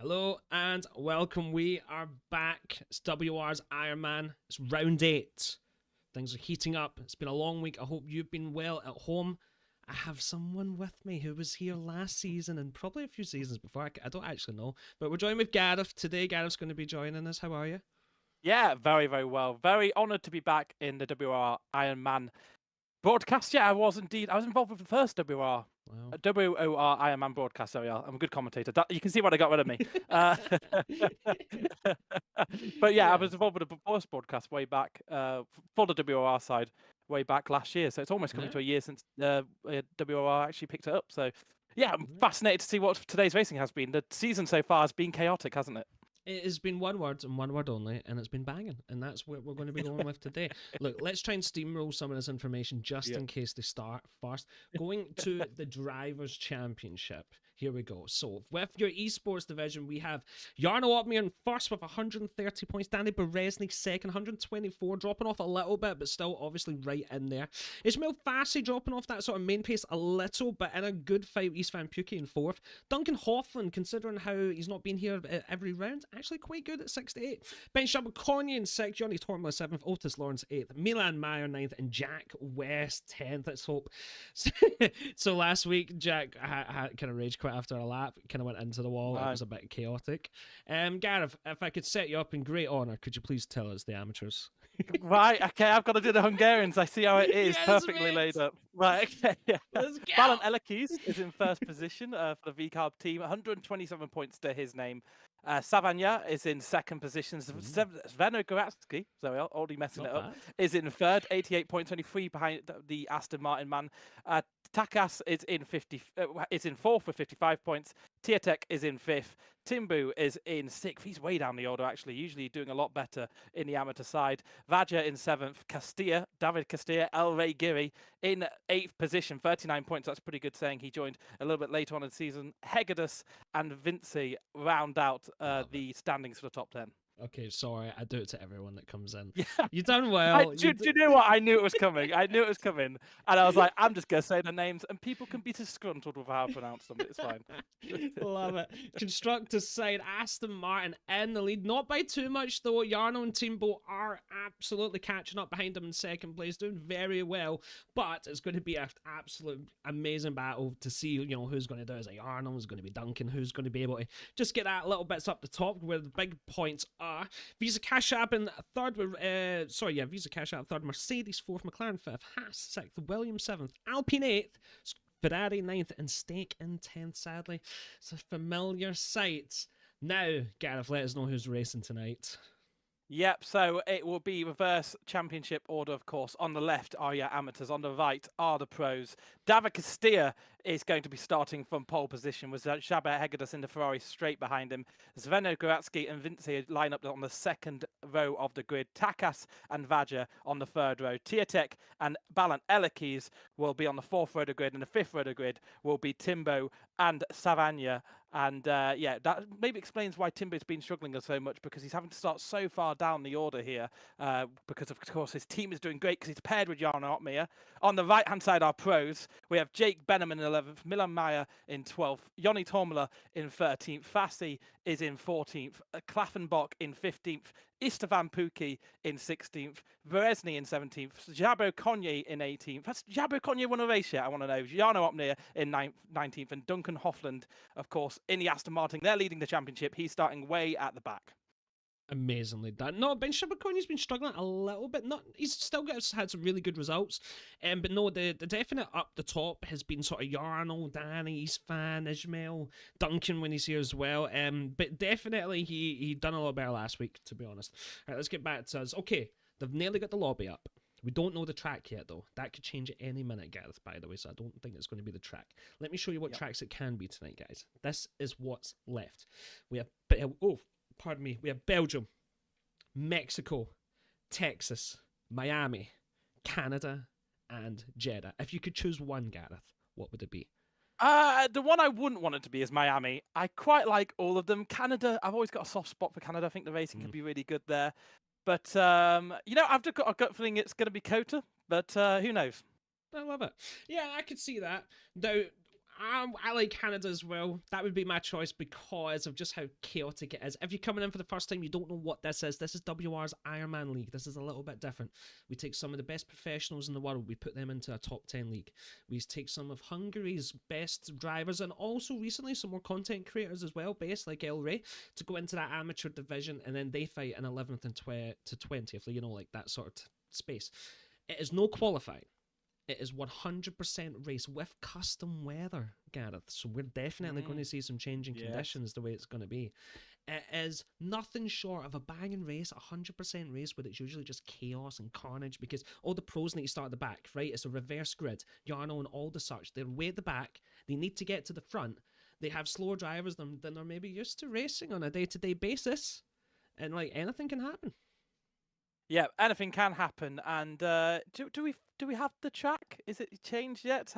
Hello and welcome. We are back. It's WR's Ironman. It's round 8. Things are heating up. It's been a long week. I hope you've been well at home. I have someone with me who was here last season and probably a few seasons before. I don't actually know. But we're joined with Gareth today. Gareth's going to be joining us. How are you? Yeah, very, very well. Very honoured to be back in the WR Ironman broadcast. Yeah, I was indeed. I was involved with the first WR. Wow. WOR Ironman broadcast. There we are. I'm a good commentator. You can see what I got rid of me. But yeah, I was involved with the first broadcast way back for the WOR side way back last year. So it's almost coming to a year since WOR actually picked it up. So yeah, I'm fascinated to see what today's racing has been. The season so far has been chaotic, hasn't it? It has been one word and one word only, and it's been banging, and that's what we're going to be going with today. Look, let's try and steamroll some of this information just in case they start first. Going to the Drivers' Championship. Here we go. So, with your esports division, we have Jarno Opmeer in first with 130 points. Danny Berezny second, 124, dropping off a little bit, but still obviously right in there. Ismail Fassi dropping off that sort of main pace a little, but in a good fight. Istvan Pukki in fourth. Duncan Hoffland, considering how he's not been here every round, actually quite good at 68. Ben Shabakoni in 6th, Johnny Tormler 7th, Otis Lawrence 8th, Milan Meyer 9th, and Jack West 10th. Let's hope. So last week, Jack had kind of rage quit after a lap, kind of went into the wall. It was a bit chaotic. Gareth, if I could set you up in great honour, could you please tell us the amateurs? Right, okay, I've got to do the Hungarians. I see how it is. Yes, Perfectly mate. laid up. Right, okay. Yeah. Let's go. Balan Elekis is in first position for the VCARB team, 127 points to his name. Savanya is in second position. Sveno Goratsky, so already messing it up, is in third, 88 points, only 3 behind the Aston Martin man. Takas is in fourth with 55 points. Tiatek is in fifth. Timbu is in sixth. He's way down the order, actually. Usually doing a lot better in the amateur side. Vaja in seventh. David Castilla, El Rey Giri in eighth position, 39 points. That's pretty good, saying he joined a little bit later on in the season. Hegedus and Vinci round out the standings for the top 10. Okay, sorry, I do it to everyone that comes in. Yeah. You've done well. Do you know what? I knew it was coming. I knew it was coming. And I was like, I'm just going to say the names and people can be disgruntled with how I pronounce them. It's fine. Love it. Constructors side, Aston Martin in the lead. Not by too much, though. Jarno and Timbo are absolutely catching up behind them in second place, doing very well. But it's going to be an absolute amazing battle to see, who's going to do it. Is it Jarno? Who's going to be Duncan? Who's going to be able to just get that little bits up the top where the big points are. Visa Cash App in third. Visa Cash App third. Mercedes fourth. McLaren fifth. Haas sixth. Williams seventh. Alpine eighth. Ferrari 9th and Stake in 10th, sadly. It's a familiar sight. Now, Gareth, let us know who's racing tonight. Yep, so it will be reverse championship order, of course. On the left are your amateurs, on the right are the pros. David Castilla is going to be starting from pole position, with Szaber Hegedus in the Ferrari straight behind him. Sveno Goratsky and Vinci line up on the second row of the grid. Takas and Vaja on the third row. Tiatek and Balan Elekis will be on the fourth row of the grid, and the fifth row of the grid will be Timbo and Savanya. And that maybe explains why Timbo's been struggling so much, because he's having to start so far down the order here, because of course his team is doing great because he's paired with Jarno Opmeer. On the right hand side are pros. We have Jake Benham in 11th, Milan Meyer in 12th, Johnny Tormler in 13th, Fassi is in 14th, Klaffenbach in 15th, Istvan Pukki in 16th, Berezny in 17th, Jabo Konye in 18th. Has Jabo Konye won a race yet? I want to know. Jarno Opmeer in 19th, and Duncan Hoffland, of course, in the Aston Martin. They're leading the championship. He's starting way at the back. Amazingly done. No, Ben Shabakoni's been struggling a little bit. He's still had some really good results. But no, the definite up the top has been sort of Jarno, Danny, Istvan, Ismail, Duncan when he's here as well. But definitely he done a lot better last week, to be honest. All right, let's get back to us. Okay, they've nearly got the lobby up. We don't know the track yet, though. That could change at any minute, Gareth, by the way, so I don't think it's going to be the track. Let me show you what tracks it can be tonight, guys. This is what's left. We have... We have Belgium, Mexico, Texas, Miami, Canada, and Jeddah. If you could choose one, Gareth, what would it be? The one I wouldn't want it to be is Miami. I quite like all of them. Canada, I've always got a soft spot for Canada. I think the racing could be really good there. But, I've just got a gut feeling it's going to be Kota, but who knows? I love it. Yeah, I could see that. Though, I like Canada as well. That would be my choice because of just how chaotic it is. If you're coming in for the first time, you don't know what this is. This is WR's Ironman League. This is a little bit different. We take some of the best professionals in the world. We put them into a top 10 league. We take some of Hungary's best drivers and also recently some more content creators as well, based like El Rey, to go into that amateur division, and then they fight in 11th and to 20th, you know, like that sort of space. It is no qualifying. It is 100% race with custom weather, Gareth. So we're definitely going to see some changing conditions the way it's going to be. It is nothing short of a banging race, 100% race, where it's usually just chaos and carnage because all the pros need to start at the back, right? It's a reverse grid. Jarno and all the such, they're way at the back. They need to get to the front. They have slower drivers than they're maybe used to racing on a day-to-day basis. And like anything can happen. Yeah, anything can happen. And do we have the track? Is it changed yet?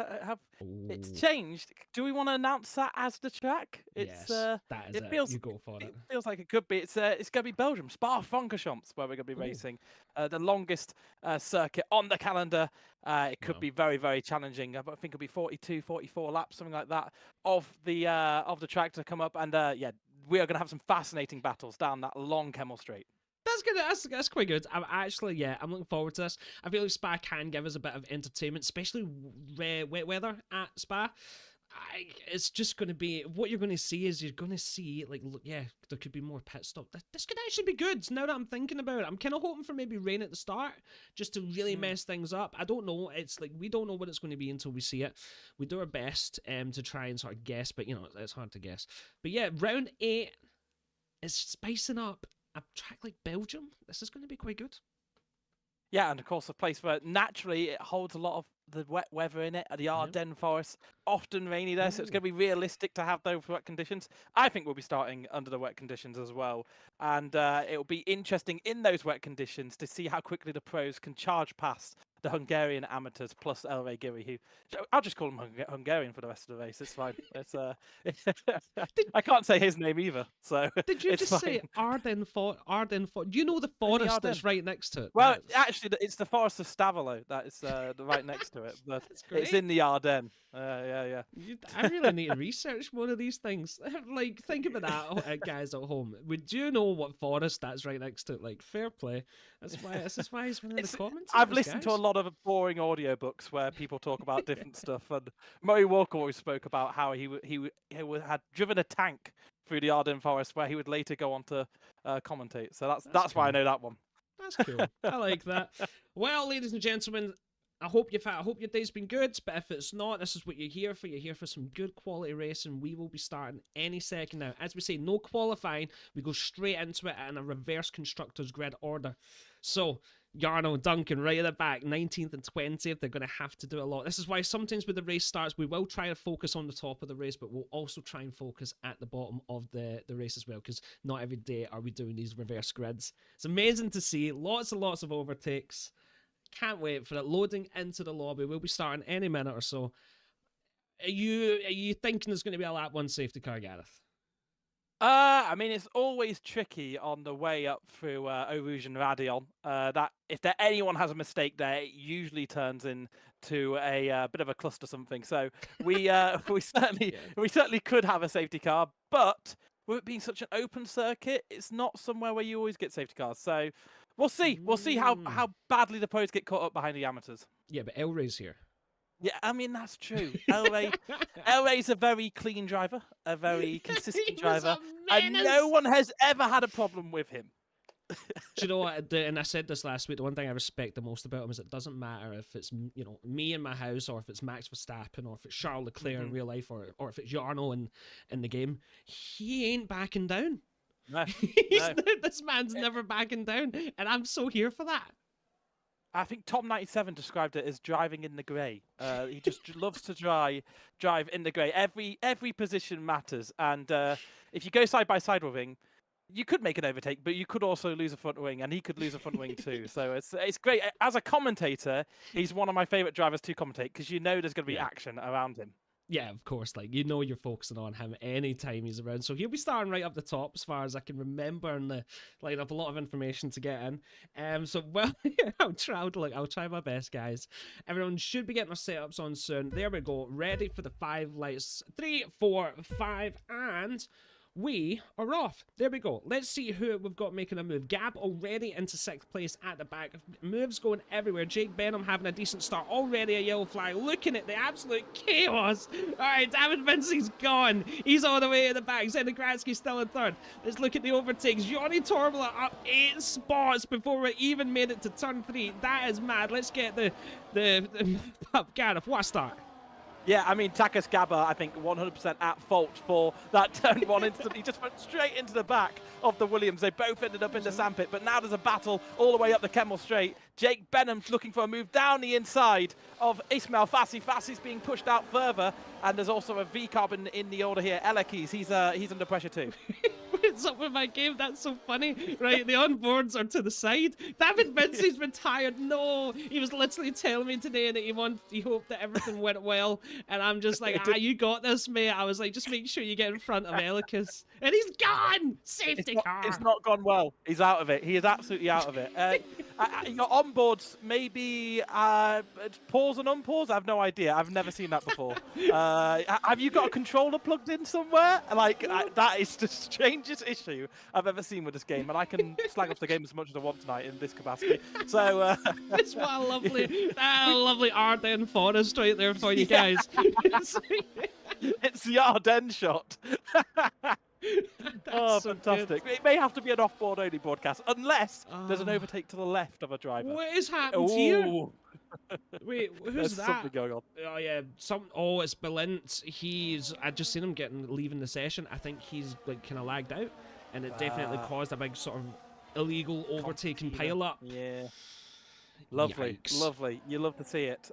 It's changed? Do we want to announce that as the track? Yes, that is it. Feels, you go for it. It feels like it could be. It's going to be Belgium, Spa-Francorchamps, where we're going to be racing. The longest circuit on the calendar. It could be very, very challenging. I think it'll be 42, 44 laps, something like that, of the track to come up. And yeah, we are going to have some fascinating battles down that long Kemmel Straight. That's good. That's quite good. I'm looking forward to this. I feel like Spa can give us a bit of entertainment, especially wet weather at Spa. It's just going to be, what you're going to see is you're going to see, like, yeah, there could be more pit stop. This could actually be good now that I'm thinking about it. I'm kind of hoping for maybe rain at the start just to really mess things up. I don't know. It's like, we don't know what it's going to be until we see it. We do our best to try and sort of guess, but, you know, it's hard to guess. But yeah, round 8 is spicing up a track like Belgium. This is going to be quite good. Yeah, and of course a place where naturally it holds a lot of the wet weather in it. The Ardennes Forest, often rainy there, so it's going to be realistic to have those wet conditions. I think we'll be starting under the wet conditions as well. And it'll be interesting in those wet conditions to see how quickly the pros can charge past the Hungarian amateurs plus El Rey Giri, who I'll just call him Hungarian for the rest of the race. It's fine. It's I can't say his name either. So did you just say Ardennes Forest? Do you know the forest that's right next to it? Well, actually, it's the forest of Stavelot that is right next to it, but it's in the Ardennes. Yeah. I really need to research one of these things. Like, think about that, guys at home. Would you know what forest that's right next to it? Like, fair play. This is why he's one of the comments. I've listened to a lot of boring audiobooks where people talk about different stuff, and Murray Walker always spoke about how he had driven a tank through the Ardennes Forest, where he would later go on to commentate. So that's cool. why I know that one. That's cool. I like that. Well, ladies and gentlemen, I hope your day's been good, but if it's not, this is what you're here for. You're here for some good quality racing. We will be starting any second now. As we say, no qualifying. We go straight into it in a reverse constructors grid order. So, Jarno, Duncan, right at the back, 19th and 20th, they're going to have to do a lot. This is why sometimes when the race starts, we will try to focus on the top of the race, but we'll also try and focus at the bottom of the race as well, because not every day are we doing these reverse grids. It's amazing to see. Lots and lots of overtakes. Can't wait for it. Loading into the lobby. We'll be starting any minute or so. Are you thinking there's going to be a lap 1 safety car, Gareth? I mean, it's always tricky on the way up through Eau Rouge and Radion. That if anyone has a mistake there, it usually turns into a bit of a cluster something. So we certainly could have a safety car, but with it being such an open circuit, it's not somewhere where you always get safety cars. So we'll see. We'll see how badly the pros get caught up behind the amateurs. Yeah, but El Rey's here. Yeah, I mean, that's true. El Rey's a very clean driver, a very consistent driver, and no one has ever had a problem with him. Do you know what? And I said this last week, the one thing I respect the most about him is it doesn't matter if it's, you know, me in my house, or if it's Max Verstappen, or if it's Charles Leclerc in real life, or if it's Jarno in the game. He ain't backing down. No. This man's never backing down, and I'm so here for that. I think Tom97 described it as driving in the grey. He just loves to drive in the grey. Every position matters, and if you go side by side with him, you could make an overtake, but you could also lose a front wing, and he could lose a front wing too. So it's great. As a commentator, he's one of my favourite drivers to commentate, because you know there's going to be action around him. Yeah, of course. Like, you know, you're focusing on him anytime he's around. So he'll be starting right up the top as far as I can remember in the lineup. A lot of information to get in. So, well, I'll try my best, guys. Everyone should be getting their setups on soon. There we go. Ready for the 5 lights. 3, 4, 5, and we are off. There we go. Let's see who we've got making a move. Gab already into 6th place at the back. Moves going everywhere. Jake Benham having a decent start. Already a yellow flag. Looking at the absolute chaos. Alright, David Vincey's gone. He's all the way at the back. Zenigradsky's still in 3rd. Let's look at the overtakes. Johnny Tormala up 8 spots before we even made it to turn 3. That is mad. Let's get the up. Gareth, what a start. Yeah, I mean, Takas Gabba, I think 100% at fault for that turn 1 instant. He just went straight into the back of the Williams. They both ended up in the sandpit, but now there's a battle all the way up the Kemmel Straight. Jake Benham looking for a move down the inside of Ismail Fassi. Fassi's being pushed out further, and there's also a V-Carb in the order here. Elekis, he's under pressure too. What's up with my game? That's so funny. Right, the onboards are to the side. David Vincey's been tired. No, he was literally telling me today that he hoped that everything went well, and I'm just like, you got this, mate. I was like, just make sure you get in front of Elekis. And he's gone! Safety car! It's not gone well. He's out of it. He is absolutely out of it. Your onboards maybe pause and unpause? I have no idea. I've never seen that before. Have you got a controller plugged in somewhere? Like, that is the strangest issue I've ever seen with this game. And I can slag off the game as much as I want tonight in this capacity. So that's what a lovely Ardennes forest right there for you guys. It's the Ardennes shot. So fantastic. Good. It may have to be an off-board only broadcast, unless there's an overtake to the left of a driver. What has happened here? Wait, who's There's that? something going on. Oh yeah, it's Balint. I just seen him leaving the session. I think he's like kind of lagged out, and it definitely caused a big sort of illegal overtaking pile up. Yeah. Lovely, Yikes. lovely. You love to see it.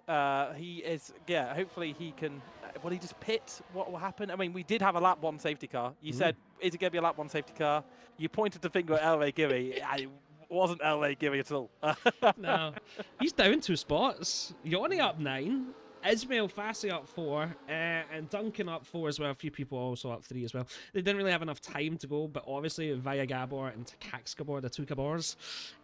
He is, yeah, hopefully he can, will he just pit? What will happen? I mean, we did have a lap 1 safety car. You said, is it going to be a lap 1 safety car? You pointed the finger at Elway Geary. It wasn't Elway Geary at all. No. He's down 2 spots. Yanni up 9. Ismail Fassi up 4, and Duncan up 4 as well. A few people also up 3 as well. They didn't really have enough time to go, but obviously Via Gabor and Takaks Gabor, the 2 Gabors.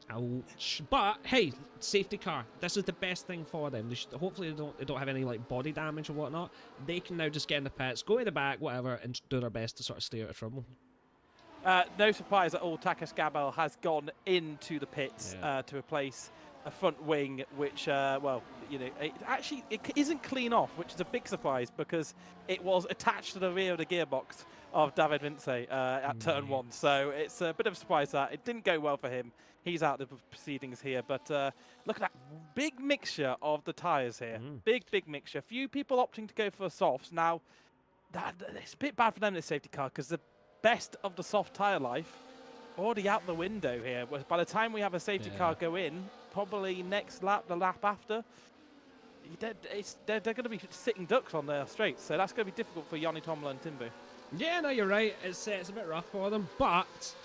Ouch. But hey, safety car. This is the best thing for them. Hopefully they don't have any like body damage or whatnot. They can now just get in the pits, go to the back, whatever, and do their best to sort of stay out of trouble. No surprise at all. Takas Gabel has gone into the pits to replace a front wing, which, well, you know, it isn't clean off, which is a big surprise because it was attached to the rear of the gearbox of David Vincey at turn 1. So it's a bit of a surprise that it didn't go well for him. He's out of the proceedings here, but look at that big mixture of the tyres here. Big mixture. Few people opting to go for softs. Now, it's a bit bad for them, this safety car, because the best of the soft tyre life already out the window here. By the time we have a safety car go in, probably next lap, the lap after, they're going to be sitting ducks on their straights, so that's going to be difficult for Yanni Tomla and Timbu. Yeah, no, you're right. It's a bit rough for them, but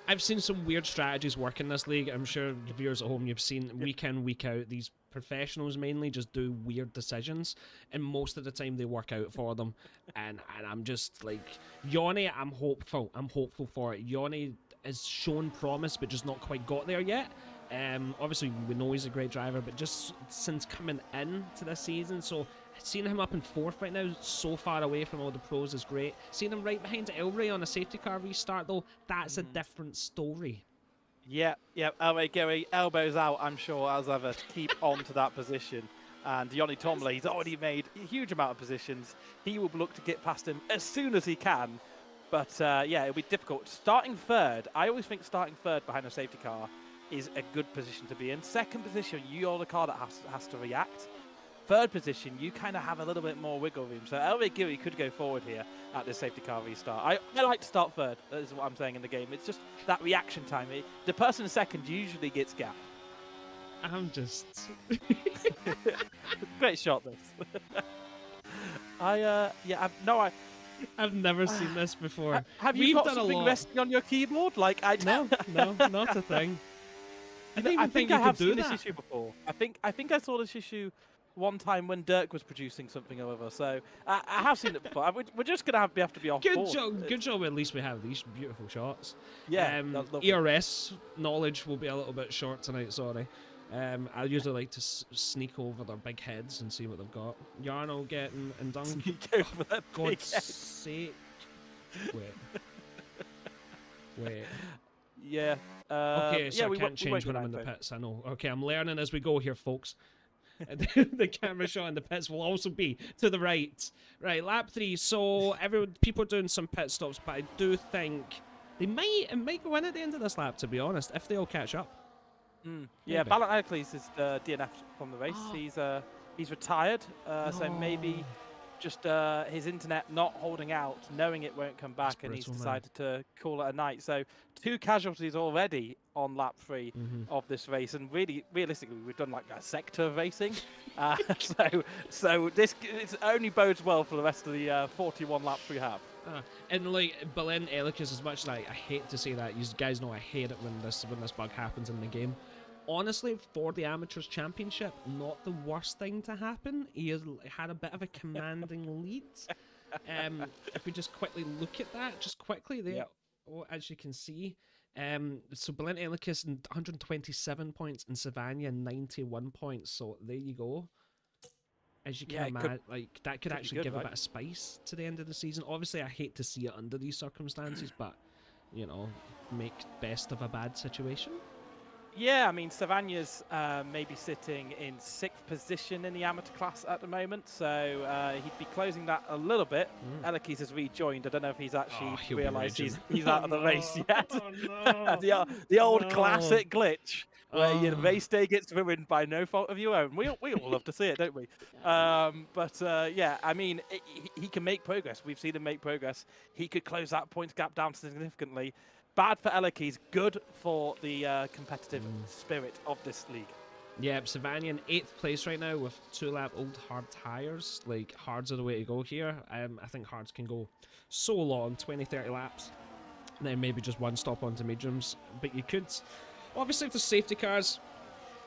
I've seen some weird strategies work in this league. I'm sure the viewers at home, you've seen week in, week out, these professionals mainly just do weird decisions, and most of the time they work out for them. and I'm just like, Yanni, I'm hopeful for it. Yanni has shown promise, but just not quite got there yet. Obviously, we know he's a great driver, but just since coming in to this season, so seeing him up in 4th right now, so far away from all the pros, is great. Seeing him right behind Elray on a safety car restart, though, that's a different story. Yeah, Elway Geary, elbows out, I'm sure, as ever, to keep on to that position. And Yanni Tomla, he's already made a huge amount of positions. He will look to get past him as soon as he can. But, yeah, it'll be difficult. Starting 3rd, I always think starting 3rd behind a safety car is a good position to be in. 2nd position, you're the car that has to react. 3rd position, you kind of have a little bit more wiggle room. So Elway Geary could go forward here at this safety car restart. I like to start 3rd, that is what I'm saying in the game. It's just that reaction time. The person in 2nd usually gets gapped. I'm just... Great shot, this. I've never seen this before. Have you got something resting on your keyboard? Like No, not a thing. I didn't even think you I have could do seen that. this issue before. I think I saw this issue one time when Dirk was producing something or other. So I have seen it before. We're just going to have to be off board. Good job. At least we have these beautiful shots. Yeah. ERS knowledge will be a little bit short tonight. Sorry. I usually like to sneak over their big heads and see what they've got. Yarno getting and Dunk. Sneak over their God's sake. Wait. Yeah. Okay, so yeah, I can't change when I'm in the pits. I know. Okay, I'm learning as we go here, folks. The camera shot in the pits will also be to the right. Right, lap 3. So people are doing some pit stops, but I do think it might go in at the end of this lap, to be honest, if they all catch up. Yeah, Balint Heracles is DNF from the race. He's retired, so maybe just his internet not holding out, knowing it won't come back, and he's decided to call it a night. So 2 casualties already on lap 3 of this race, and really, realistically, we've done like a sector of racing. So this only bodes well for the rest of the 41 laps we have. And like Balint Heracles, as much as I hate to say that, you guys know I hate it when this bug happens in the game. Honestly, for the Amateurs Championship, not the worst thing to happen. He had a bit of a commanding lead. If we just quickly look at that, there, as you can see. So Balint Heracles 127 points and Savannah 91 points. So there you go. As you can imagine, like that could actually give a bit of spice to the end of the season. Obviously, I hate to see it under these circumstances, but make best of a bad situation. Yeah, I mean, Savannah's maybe sitting in 6th position in the amateur class at the moment, so he'd be closing that a little bit. Heracles has rejoined. I don't know if he's actually realised he's out of the race yet. Oh, no. the old classic glitch where your race day gets ruined by no fault of your own. We all love to see it, don't we? Yeah, I mean, he can make progress. We've seen him make progress. He could close that points gap down significantly. Bad for Heracles, good for the competitive spirit of this league. Yep, Savannah in 8th place right now with 2-lap old hard tyres. Like, hards are the way to go here. I think hards can go so long, 20-30 laps. And then maybe just one stop onto mediums. But you could, obviously if there's safety cars,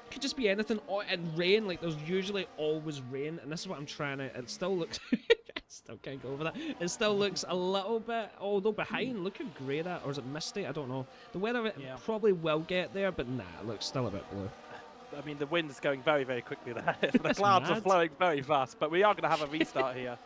it could just be anything. And rain, like there's usually always rain. And this is what I'm trying to, it still looks... Still can't go over that. It still looks a little bit, although behind. Look how grey that, or is it misty? I don't know. The weather probably will get there, but nah, it looks still a bit blue. I mean, the wind's going very, very quickly there. The clouds are flowing very fast, but we are going to have a restart here.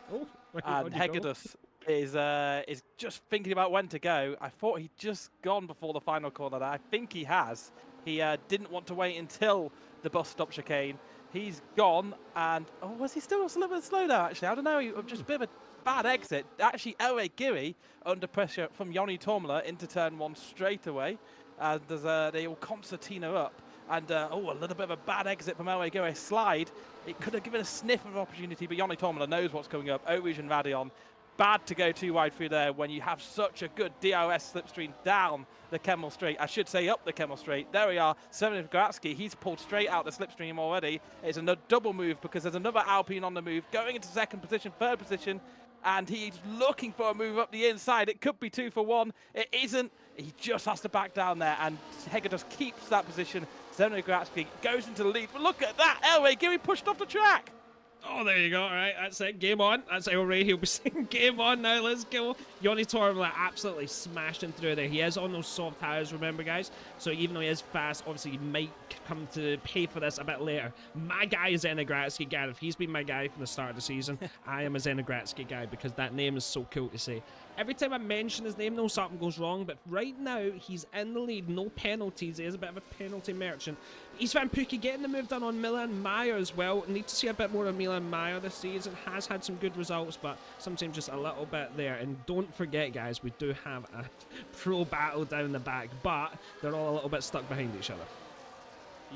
And Hegedus is just thinking about when to go. I thought he'd just gone before the final corner there. I think he has. He didn't want to wait until the bus stop chicane. He's gone, and was he still a little bit slow there, actually? I don't know, just a bit of a bad exit. Actually, Elway Giri under pressure from Joni Tormela into turn 1 straight away. And they all concertina up. And, a little bit of a bad exit from Elway Giri. Slide. It could have given a sniff of opportunity, but Joni Tormela knows what's coming up. Oruj and Radion. Bad to go too wide through there when you have such a good DRS slipstream down the Kemmel Straight. I should say up the Kemmel Straight. There we are. Seven Gratsky, he's pulled straight out the slipstream already. It's a double move because there's another Alpine on the move, going into 2nd position, 3rd position, and he's looking for a move up the inside. It could be 2 for 1. It isn't. He just has to back down there, and Hegedus keeps that position. Seven Gratsky goes into the lead. But look at that. Elway Giri pushed off the track. Oh, there you go. All right, that's it. Game on. That's how Ray he'll be saying game on now. Let's go. Joni Tormela absolutely smashing through there. He is on those soft tires, remember, guys? So even though he is fast, obviously he might come to pay for this a bit later. My guy is Enigratsky, Gareth. He's been my guy from the start of the season. I am a Enigratsky guy because that name is so cool to say. Every time I mention his name, though, something goes wrong. But right now, he's in the lead. No penalties. He is a bit of a penalty merchant. East Van Pookie getting the move done on Milan Meyer as well. Need to see a bit more of Milan Meyer this season. Has had some good results, but sometimes just a little bit there. And don't forget, guys, we do have a pro battle down the back, but they're all a little bit stuck behind each other.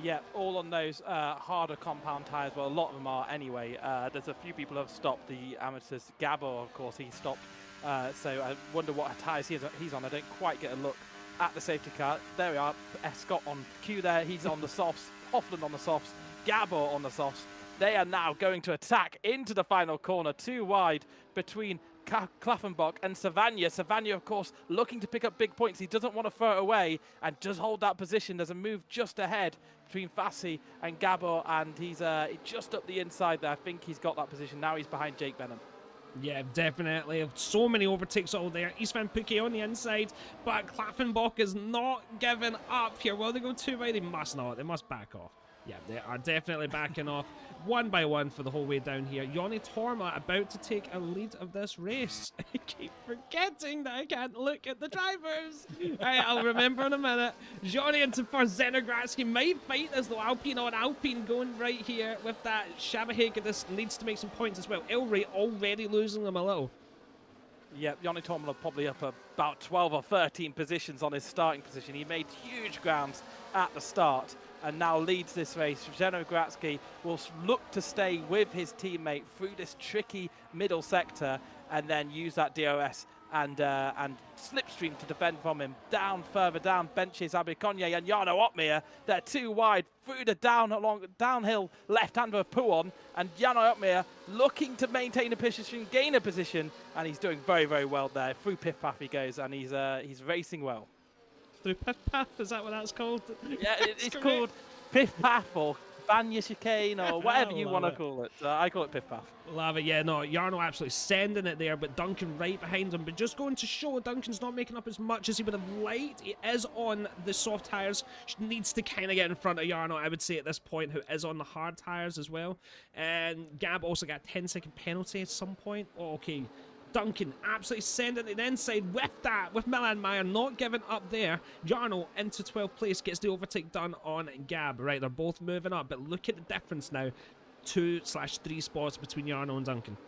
Yeah, all on those harder compound tyres. Well, a lot of them are anyway. There's a few people who have stopped the amateurs. Gabor, of course, he stopped. So I wonder what tyres he's on. I don't quite get a look at the safety car. There we are. Scott on cue there. He's on the softs. Hoffland on the softs. Gabor on the softs. They are now going to attack into the final corner. Too wide between Klaffenbach and Savagna. Savagna, of course, looking to pick up big points. He doesn't want to throw it away and does hold that position. There's a move just ahead between Fassi and Gabor, and he's just up the inside there. I think he's got that position. Now he's behind Jake Benham. Yeah, definitely. So many overtakes all there. Istvan Pukki on the inside, but Klaffenbach is not giving up here. Will they go too wide? They must not. They must back off. Yeah, they are definitely backing off one by one for the whole way down here. Joni Torma about to take a lead of this race. I keep forgetting that I can't look at the drivers. Alright, I'll remember in a minute. Joni into first. Zenogradski might fight as though Alpine on Alpine going right here with that. Shabahig this needs to make some points as well. Ilray already losing them a little. Yeah, Joni Torma probably up about 12 or 13 positions on his starting position. He made huge grounds at the start and now leads this race. Zenogradski will look to stay with his teammate through this tricky middle sector and then use that DRS and slipstream to defend from him. Further down, benches Aberconye and Jarno Opmeer. They're too wide through the downhill left-hander of Pouon, and Jarno Opmeer looking to maintain a position, gain a position, and he's doing very, very well there. Through Piff Paff he goes, and he's racing well. Through Piff Paff, is that what that's called? Yeah, it's called Piff Paff or Vanya Chicane or whatever you want to call it. I call it Piff Paff. Love it, yeah, no, Jarno absolutely sending it there, but Duncan right behind him. But just going to show Duncan's not making up as much as he would have liked. He is on the soft tyres, needs to kind of get in front of Jarno, I would say, at this point, who is on the hard tyres as well. And Gab also got a 10-second penalty at some point. Oh, okay. Duncan absolutely sending it inside with Milan Meyer not giving up there. Jarno into 12th place, gets the overtake done on Gab. Right, they're both moving up, but look at the difference now. 2/3 spots between Jarno and Duncan.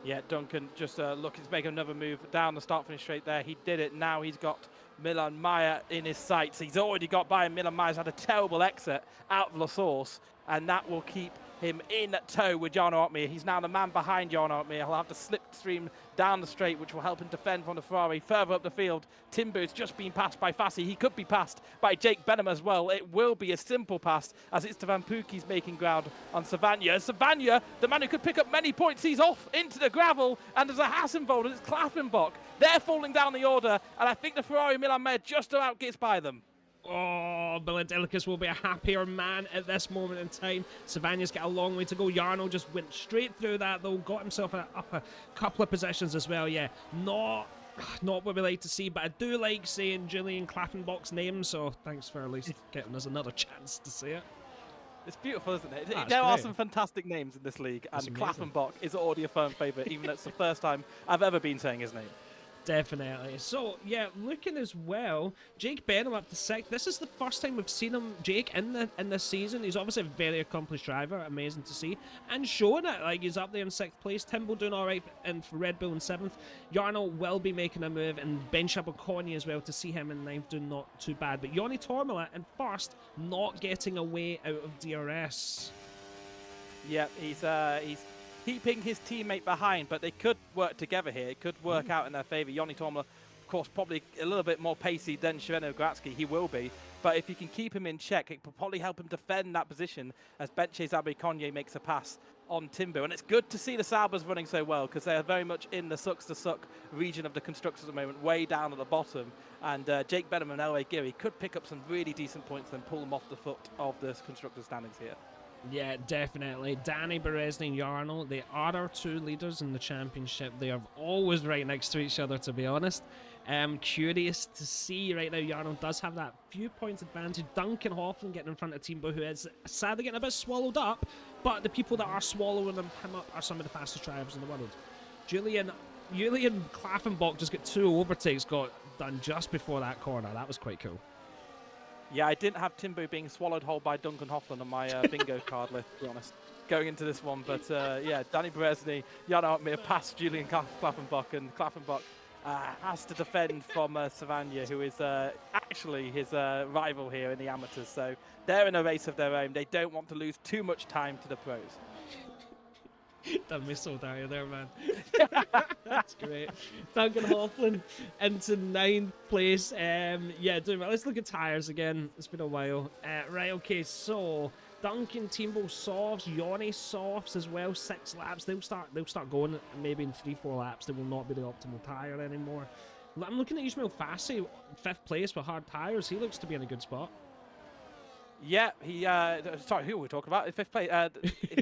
Yeah, Duncan just looking to make another move down the start-finish straight there. He did it. Now he's got Milan Meyer in his sights. He's already got by him. Milan Meyer's had a terrible exit out of La Source, and that will keep him in tow with Jarno Opmeer. He's now the man behind Jarno Opmeer. He'll have to slipstream down the straight, which will help him defend from the Ferrari. Further up the field, Timbo's just been passed by Fassi. He could be passed by Jake Benham as well. It will be a simple pass as Istvan Pukki's making ground on Savagna. Savagna, the man who could pick up many points, he's off into the gravel, and there's a Haas involved, and it's Klaffenbach. They're falling down the order, and I think the Ferrari Milan Meyer just about gets by them. Oh, Bilodelicus will be a happier man at this moment in time. Savagna's got a long way to go. Jarno just went straight through that, though. Got himself up a couple of positions as well. Yeah, not what we like to see, but I do like saying Julian Klaffenbach's name, so thanks for at least getting us another chance to say it. It's beautiful, isn't it? There are some fantastic names in this league, and Klaffenbach is already a firm favourite, even though it's the first time I've ever been saying his name. Definitely. So, yeah, looking as well, Jake Benham up to 6th. This is the first time we've seen him, Jake, in this season. He's obviously a very accomplished driver. Amazing to see. And showing it. Like, he's up there in 6th place. Timbo doing all right for Red Bull in 7th. Jarno will be making a move. And Ben Shabakoni as well, to see him in 9th doing not too bad. But Joni Tormala in 1st, not getting away out of DRS. Yeah, he's keeping his teammate behind, but they could work together here. It could work out in their favour. Joni Tormala, of course, probably a little bit more pacey than Zenogradski. He will be. But if you can keep him in check, it will probably help him defend that position as Benches Aberconye makes a pass on Timbo. And it's good to see the Saubers running so well, because they're very much in the sucks-to-suck region of the constructors at the moment, way down at the bottom. And Jake Benham and Elway Geary could pick up some really decent points and pull them off the foot of the constructors standings here. Yeah, definitely. Danny Berezny and Jarno, they are our two leaders in the championship. They are always right next to each other, to be honest. Curious to see right now. Jarno does have that few points advantage. Duncan Hoffman getting in front of Timbo, who is sadly getting a bit swallowed up, but the people that are swallowing him up are some of the fastest drivers in the world. Julian Klaffenbach just got 2 overtakes got done just before that corner. That was quite cool. Yeah, I didn't have Timbo being swallowed whole by Duncan Hoffman on my bingo card list, to be honest, going into this one. But yeah, Danny Berezny, Jarno Opmeer past Julian Klaffenbach, and Klaffenbach has to defend from Savagna, who is actually his rival here in the amateurs. So they're in a race of their own. They don't want to lose too much time to the pros. That missile down there, man. That's great. Duncan Hoffman into 9th place. Yeah, doing well. Let's look at tyres again. It's been a while. Right, okay, so Duncan, Timbo softs, Yanni softs as well. 6 laps. They'll start going maybe in 3-4 laps. They will not be the optimal tire anymore. I'm looking at Ismail Fassi, 5th place with hard tires. He looks to be in a good spot. Yeah, he. Sorry, who were we talking about? In 5th place,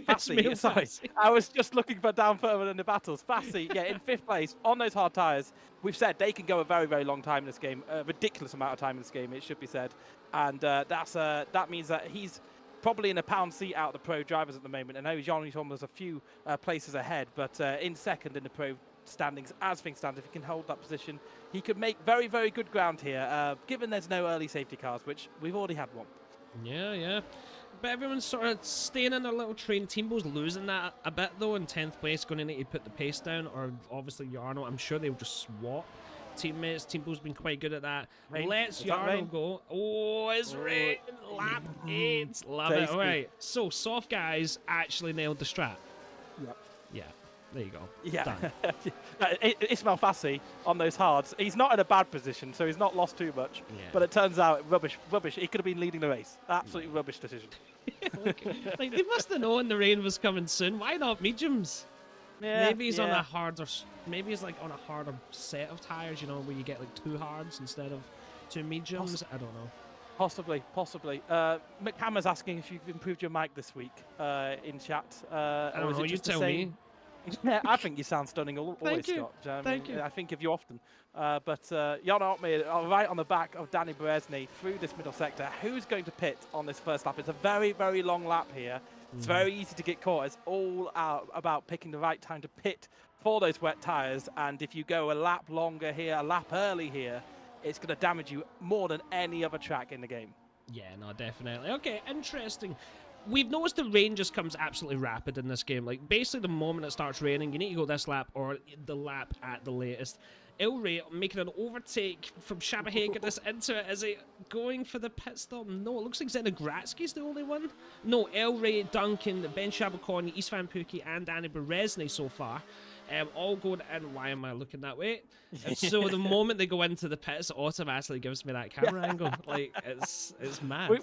Fassi. Sorry, Fassi. I was just looking for down further in the battles. Fassi, yeah, in 5th place on those hard tires. We've said they can go a very, very long time in this game, a ridiculous amount of time in this game. It should be said, and that means that he's probably in a pound seat out of the pro drivers at the moment. I know Johnny Tom was a few places ahead, but in second in the pro standings as things stand. If he can hold that position, he could make very, very good ground here. Given there's no early safety cars, which we've already had one. Yeah. But everyone's sort of staying in their little train. Timbo's losing that a bit, though, in 10th place. Going to need to put the pace down, or obviously Jarno. I'm sure they'll just swap teammates. Timbo's been quite good at that. Rain. Let's Jarno go. Oh, it's rain. Lap 8. Love it. All right. So, soft guys actually nailed the strat. Yep. Yeah. There you go. Yeah. Ismail Fassi on those hards. He's not in a bad position, so he's not lost too much. Yeah. But it turns out, rubbish. He could have been leading the race. Absolutely rubbish decision. Like, they must have known the rain was coming soon. Why not mediums? Yeah, maybe he's on a harder. Maybe he's like on a harder set of tires. You know, where you get like 2 hards instead of 2 mediums. I don't know. Possibly. McHammer's asking if you've improved your mic this week in chat. I don't know. You tell me. Yeah, I think you sound stunning always, Scott. Thank you. I think of you often. But Jan Otmir, right on the back of Danny Berezny through this middle sector. Who's going to pit on this first lap? It's a very, very long lap here. It's very easy to get caught. It's all about picking the right time to pit for those wet tyres. And if you go a lap longer here, a lap early here, it's going to damage you more than any other track in the game. Yeah, no, definitely. Okay, interesting. We've noticed the rain just comes absolutely rapid in this game. Like, basically, the moment it starts raining, you need to go this lap or the lap at the latest. Ilray making an overtake from Shabahagadis into it. Is he going for the pit stop? No, it looks like Zenogratsky's the only one. No, Ilray, Duncan, Ben Shabakon, Istvan Pukki, and Danny Berezny so far. All going in. Why am I looking that way? And so the moment they go into the pits, it automatically gives me that camera angle. Like, it's mad.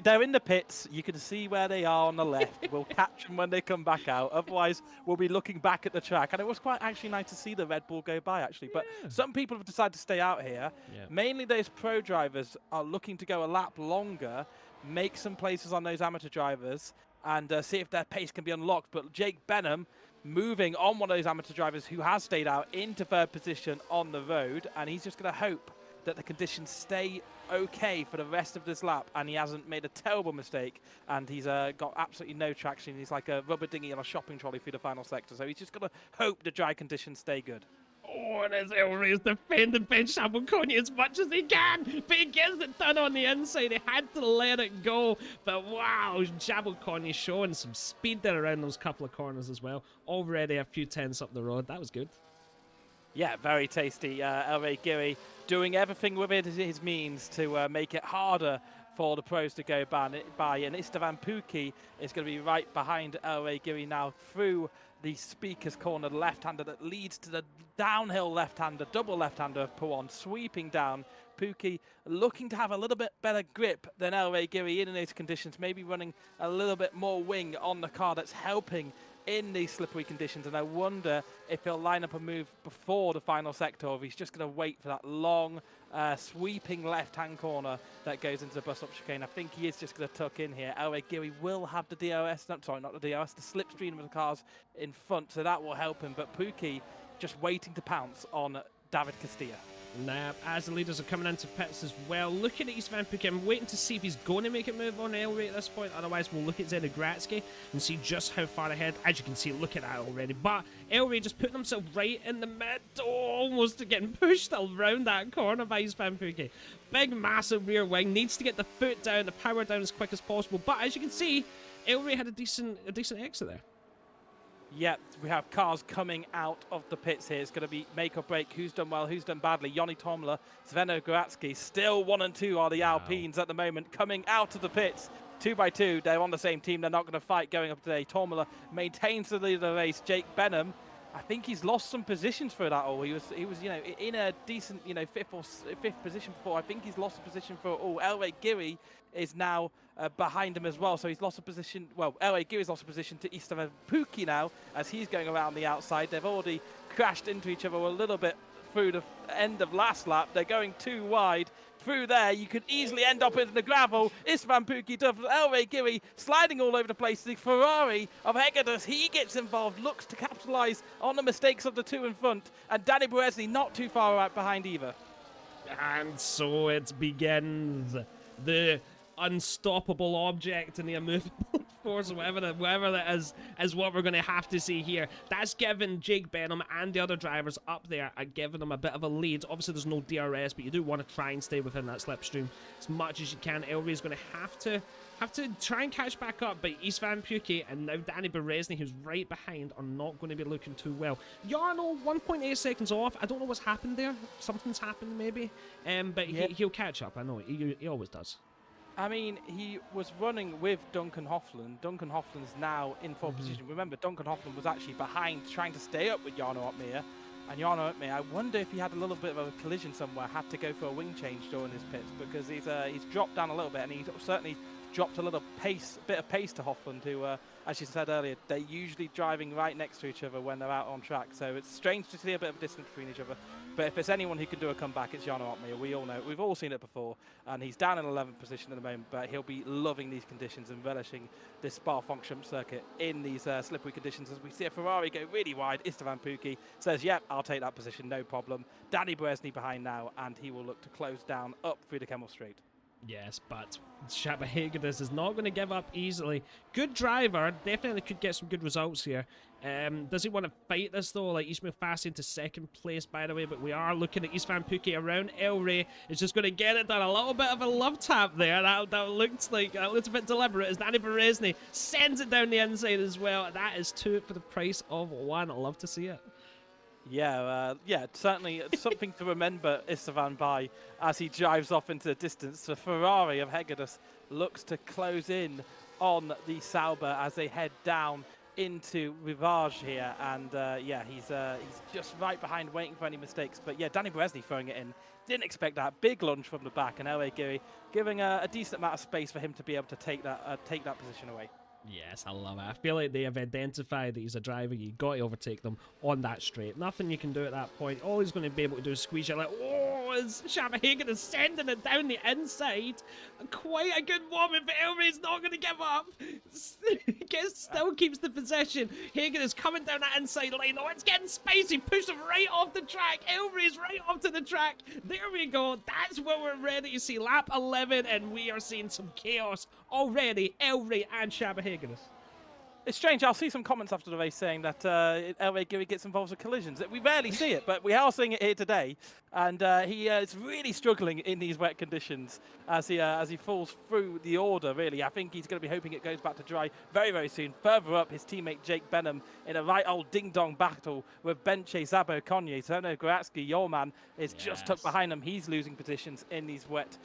They're in the pits. You can see where they are on the left. We'll catch them when they come back out. Otherwise, we'll be looking back at the track. And it was quite actually nice to see the Red Bull go by, actually. But some people have decided to stay out here. Yeah. Mainly those pro drivers are looking to go a lap longer, make some places on those amateur drivers, and see if their pace can be unlocked. But Jake Benham moving on one of those amateur drivers who has stayed out into 3rd position on the road, and he's just going to hope that the conditions stay okay for the rest of this lap, and he hasn't made a terrible mistake, and he's got absolutely no traction. He's like a rubber dinghy on a shopping trolley through the final sector, so he's just going to hope the dry conditions stay good. Oh, and as Ilray's defending Ben Shabakoni as much as he can, but he gets it done on the inside. He had to let it go, but wow, Shabakoni showing some speed there around those couple of corners as well. Already a few tenths up the road. That was good. Yeah, very tasty. Ilray Giri doing everything within his means to make it harder for the pros to go by, and Istvan Pukki is going to be right behind Ilray Giri now through the speaker's corner, the left-hander that leads to the downhill left-hander, double left-hander of Puon, sweeping down. Pukki looking to have a little bit better grip than Ilray Giri in these conditions, maybe running a little bit more wing on the car that's helping in these slippery conditions, and I wonder if he'll line up a move before the final sector, or if he's just going to wait for that long, sweeping left-hand corner that goes into the bus-stop chicane. I think he is just going to tuck in here. Ilray Giri will have the DRS, sorry, not the DRS, the slipstream of the cars in front, so that will help him, but Pukki just waiting to pounce on David Castilla. Nah, as the leaders are coming into pits as well. Looking at Istvan Pukki, I'm waiting to see if he's going to make a move on Ilray at this point. Otherwise, we'll look at Zenogratsky and see just how far ahead. As you can see, look at that already. But Ilray just putting himself right in the mid, almost getting pushed around that corner by Istvan Pukki. Big, massive rear wing. Needs to get the foot down, the power down as quick as possible. But as you can see, Ilray had a decent exit there. Yeah, we have cars coming out of the pits here. It's going to be make or break. Who's done well, who's done badly? Joni Tomler, Zenogratsky, still 1 and 2 are the Alpines at the moment, coming out of the pits. 2 by 2, they're on the same team. They're not going to fight going up today. Tomler maintains the lead of the race. Jake Benham I think he's lost some positions for that all. He was, you know, in a decent, you know, fifth position before. I think he's lost a position for all. Elway Giri is now behind him as well, so he's lost a position. Well, Elway Giri's lost a position to Istvan Pukki now as he's going around the outside. They've already crashed into each other a little bit through the end of last lap. They're going too wide. Through there, you could easily end up in the gravel. Istvan Pukki, Elway Giri sliding all over the place. The Ferrari of Hegedus, he gets involved, looks to capitalise on the mistakes of the two in front, and Danny Berezny not too far out behind either. And so it begins. The unstoppable object and the immovable force, whatever that is what we're going to have to see here. That's given Jake Benham and the other drivers up there are giving them a bit of a lead. Obviously there's no DRS, but you do want to try and stay within that slipstream as much as you can. Elway is going to have to try and catch back up, but Istvan Pukki and now Danny Berezny, who's right behind, are not going to be looking too well. Jarno 1.8 seconds off. I don't know what's happened there. Something's happened maybe, but yeah. He'll catch up. I know he always does. I mean, he was running with Duncan Hoffland. Duncan Hoffland's now in full position. Remember, Duncan Hoffland was actually behind trying to stay up with Jarno Opmeer. And Jarno Opmeer, I wonder if he had a little bit of a collision somewhere, had to go for a wing change during his pits, because he's dropped down a little bit, and he's certainly dropped a little bit of pace to Hoffland, who, as you said earlier, they're usually driving right next to each other when they're out on track. So it's strange to see a bit of a distance between each other. But if there's anyone who can do a comeback, it's Jarno Opmeer. We all know, we've all seen it before, and he's down in 11th position at the moment, but he'll be loving these conditions and relishing this Spa-Francorchamps circuit in these slippery conditions. As we see a Ferrari go really wide, Istvan Pukki says, yep, I'll take that position, no problem. Danny Berezny behind now, and he will look to close down up through the Kemmel Straight. Yes, but Csaba Hegedus is not going to give up easily. Good driver, definitely could get some good results here. Does he want to fight this though? Like Ismail Fassi into second place, by the way, but we are looking at Istvan Pukki around Elway. Is just going to get it done. A little bit of a love tap there. That looks a bit deliberate as Danny Berezny sends it down the inside as well. That is two for the price of one. I love to see it. Yeah, certainly something to remember Istvan by as he drives off into the distance. The Ferrari of Hegedus looks to close in on the Sauber as they head down into Rivage here, and he's just right behind, waiting for any mistakes. But yeah, Danny Berezny throwing it in. Didn't expect that big lunge from the back, and Elway Giri giving a decent amount of space for him to be able to take that position away. Yes, I love it. I feel like they have identified that he's a driver. You got to overtake them on that straight. Nothing you can do at that point. All he's going to be able to do is squeeze you like, oh, is Csaba Hegedus sending it down the inside. Quite a good moment, but Elway's not going to give up. Still keeps the possession. Hegedus coming down that inside line. Oh, it's getting spicy. Pushed him right off the track. Elway's right off to the track. There we go. That's what we're ready to see. Lap 11, and we are seeing some chaos already. Elway and Csaba Hegedus. It's strange. I'll see some comments after the race saying that Elway Giri gets involved with collisions. We rarely see it, but we are seeing it here today. And he is really struggling in these wet conditions as he falls through the order, really. I think he's going to be hoping it goes back to dry very, very soon. Further up, his teammate Jake Benham in a right old ding-dong battle with Benche Zabo Konye. So Goratsky, your man, is just tucked behind him. He's losing positions in these wet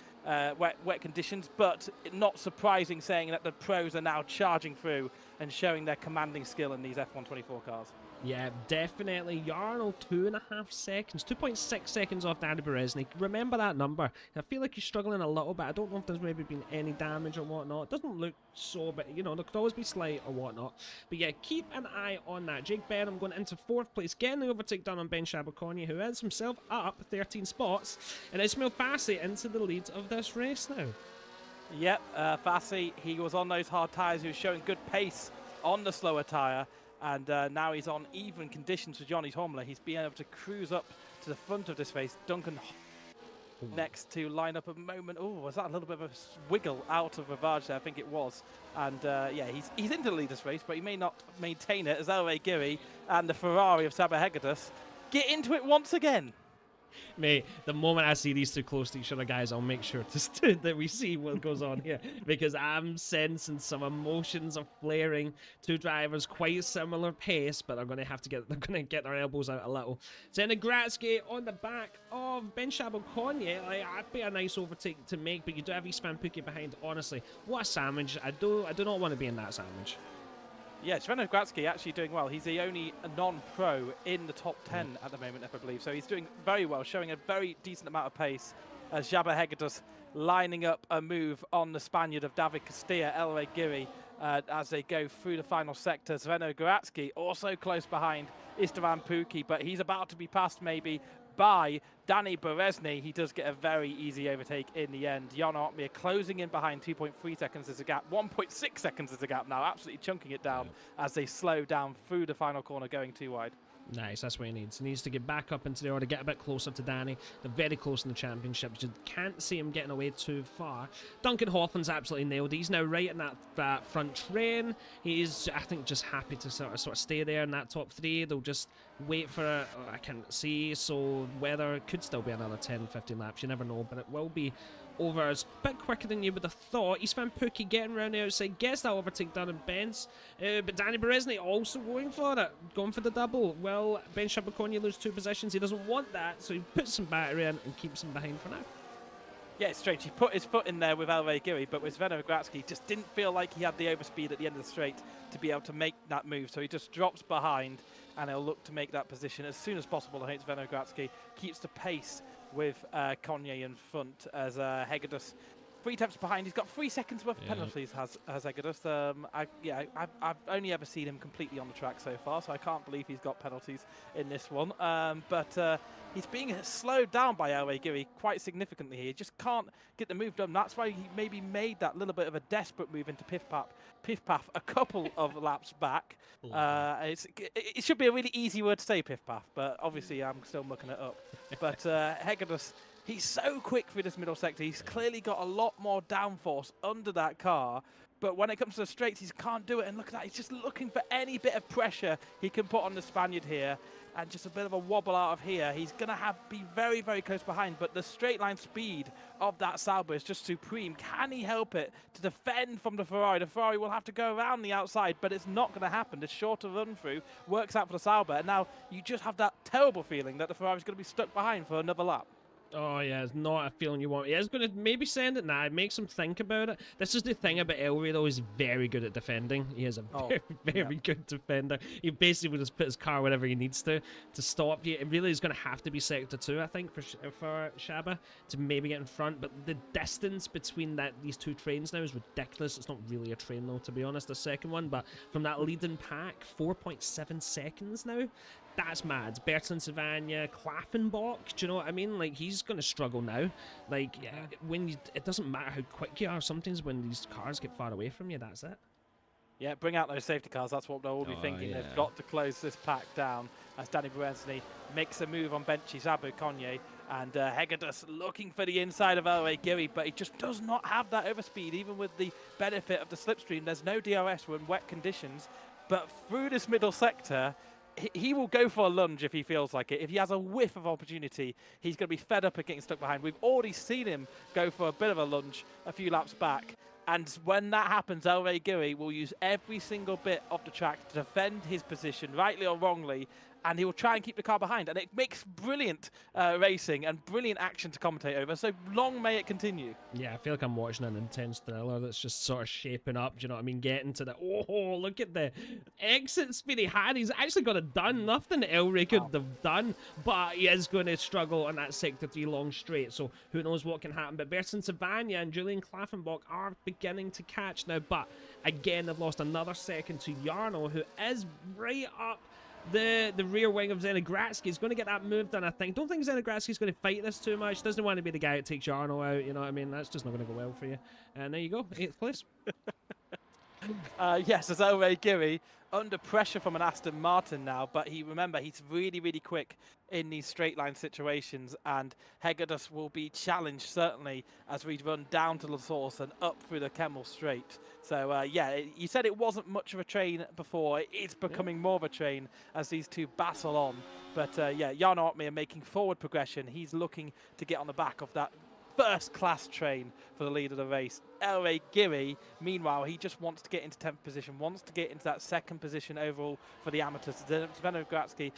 conditions, but not surprising saying that the pros are now charging through and showing their commanding skill in these F124 cars. Yeah, definitely. Jarno, 2.5 seconds, 2.6 seconds off Danny Berezny. Remember that number. I feel like he's struggling a little bit. I don't know if there's maybe been any damage or whatnot. It doesn't look so, but you know, there could always be slight or whatnot. But yeah, keep an eye on that. Jake Benham going into 4th place, getting the overtake done on Ben Shabakonia, who ends himself up 13 spots, and Ismail Fassi into the lead of this race now. Yep, Fassi, he was on those hard tyres. He was showing good pace on the slower tyre. And now he's on even conditions with Johnny Hormler. He's been able to cruise up to the front of this race. Duncan next to line up a moment. Oh, was that a little bit of a wiggle out of Rivage there? I think it was. And yeah, he's into the leaders race, but he may not maintain it as Elway Giri and the Ferrari of Csaba Hegedus get into it once again. Mate, the moment I see these two close to each other, guys, I'll make sure that we see what goes on here, because I'm sensing some emotions are flaring. Two drivers, quite similar pace, but they're going to get their elbows out a little. Zena Gratsky on the back of Ben Shabakonia. That'd be a nice overtake to make, but you do have Istvan Pukki behind. Honestly, what a sandwich! I do not want to be in that sandwich. Yeah, Gratsky actually doing well. He's the only non-pro in the top 10 at the moment, I believe. So he's doing very well, showing a very decent amount of pace. As Xaber Hegedus lining up a move on the Spaniard of David Castilla, Elway Giri, as they go through the final sector. Zveno Gratsky also close behind Istvan Puki, but he's about to be passed maybe by Danny Berezny. He does get a very easy overtake in the end. Jan Artmere closing in behind. 2.3 seconds is a gap. 1.6 seconds is a gap now, absolutely chunking it down as they slow down through the final corner, going too wide. Nice, that's what he needs. He needs to get back up into the order, get a bit closer to Danny. They're very close in the championship. You can't see him getting away too far. Duncan Hawthorne's absolutely nailed. He's now right in that front train. He's, I think, just happy to sort of stay there in that top 3. They'll just wait for it. I can't see, so weather could still be another 10-15 laps. You never know, but it will be over. It's a bit quicker than you would have thought. Istvan Puki getting around the outside, gets that overtake done in Benz, but Danny Berezny also going for it, going for the double. Well, Ben Shabakonya loses 2 positions. He doesn't want that, so he puts some battery in and keeps him behind for now. Yeah, it's strange. He put his foot in there with Elway Giri, but with Zveno Gratsky, just didn't feel like he had the overspeed at the end of the straight to be able to make that move. So he just drops behind, and he'll look to make that position as soon as possible. I think Zveno Gratsky keeps the pace with Kanye in front as Hegedus 3 attempts behind. He's got 3 seconds worth of penalties, has Hegedus. I've only ever seen him completely on the track so far, so I can't believe he's got penalties in this one. But he's being slowed down by Elway Giri quite significantly here. He just can't get the move done. That's why he maybe made that little bit of a desperate move into Piff Paff a couple of laps back. It should be a really easy word to say, Piff Paff, but obviously I'm still mucking it up. But Hegedus, he's so quick through this middle sector. He's clearly got a lot more downforce under that car. But when it comes to the straights, he can't do it. And look at that. He's just looking for any bit of pressure he can put on the Spaniard here. And just a bit of a wobble out of here. He's going to be very, very close behind. But the straight line speed of that Sauber is just supreme. Can he help it to defend from the Ferrari? The Ferrari will have to go around the outside, but it's not going to happen. The shorter run through works out for the Sauber. And now you just have that terrible feeling that the Ferrari's going to be stuck behind for another lap. Oh, yeah, it's not a feeling you want. He is going to maybe send it now. It makes him think about it. This is the thing about Elway, though. He's very good at defending. He is a very good defender. He basically will just put his car wherever he needs to stop you. It really is going to have to be Sector 2, I think, for Xaber to maybe get in front. But the distance between these 2 trains now is ridiculous. It's not really a train, though, to be honest, the second one. But from that leading pack, 4.7 seconds now. That's mad. Bertrand Savagna, Klaffenbach, do you know what I mean? Like, he's going to struggle now. Like, it doesn't matter how quick you are. Sometimes when these cars get far away from you, that's it. Yeah, bring out those safety cars. That's what they'll all be thinking. They've got to close this pack down as Danny Berezny makes a move on Benchy Zabu Konye. And Hegedus looking for the inside of Elway Giri, but he just does not have that overspeed, even with the benefit of the slipstream. There's no DRS. We're in wet conditions. But through this middle sector, he will go for a lunge if he feels like it. If he has a whiff of opportunity, he's going to be fed up at getting stuck behind. We've already seen him go for a bit of a lunge a few laps back. And when that happens, Elway Giri will use every single bit of the track to defend his position, rightly or wrongly, and he will try and keep the car behind. And it makes brilliant racing and brilliant action to commentate over. So long may it continue. Yeah, I feel like I'm watching an intense thriller that's just sort of shaping up. Do you know what I mean? Getting to the, look at the exit speed he had. He's actually got it done. Nothing Elway could have done, but he is going to struggle on that Sector 3 long straight. So who knows what can happen. But Bertrand Savagna and Julian Klaffenbach are beginning to catch now. But again, they've lost another second to Jarno, who is right up the rear wing of Zenogratsky. Is going to get that move done, I think. Don't think Zenogratsky's going to fight this too much. Doesn't want to be the guy that takes Jarno out, you know what I mean? That's just not going to go well for you. And there you go, 8th place. Yes, as Elway Giri under pressure from an Aston Martin now, but remember, he's really, really quick in these straight line situations, and Hegedus will be challenged, certainly, as we run down to the source and up through the Kemmel Straight. So, you said it wasn't much of a train before. It's becoming more of a train as these two battle on. But, Jan Artmere making forward progression. He's looking to get on the back of that first-class train for the lead of the race. Elray Giri, meanwhile, he just wants to get into 10th position, wants to get into that 2nd position overall for the amateurs. Sven Gratsky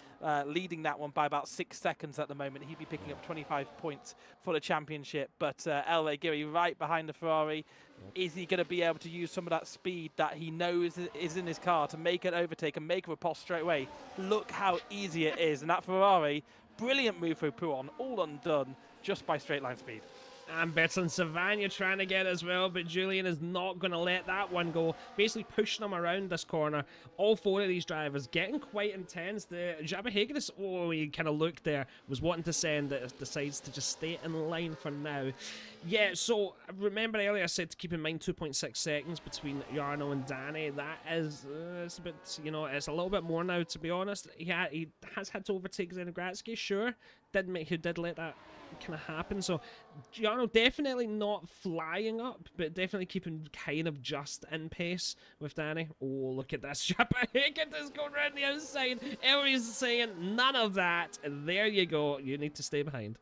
leading that one by about 6 seconds at the moment. He'd be picking up 25 points for the championship, but Elray Giri right behind the Ferrari. Is he going to be able to use some of that speed that he knows is in his car to make an overtake and make a riposte straight away? Look how easy it is. And that Ferrari, brilliant move through Pouon, all undone just by straight line speed. And Bertrand Savagna trying to get as well, but Julian is not going to let that one go. Basically pushing him around this corner. All 4 of these drivers getting quite intense. The Jabba Hagedis, oh, he kind of looked there, was wanting to send it, decides to just stay in line for now. Yeah, so remember earlier I said to keep in mind 2.6 seconds between Jarno and Danny. That is, it's a bit, it's a little bit more now, to be honest. He has had to overtake Zenogratsky, sure. He did let that kind of happen. So Jarno definitely not flying up, but definitely keeping kind of just in pace with Danny. Oh, look at this. Jabba Hagedis going around the outside. Everybody's saying none of that. And there you go. You need to stay behind.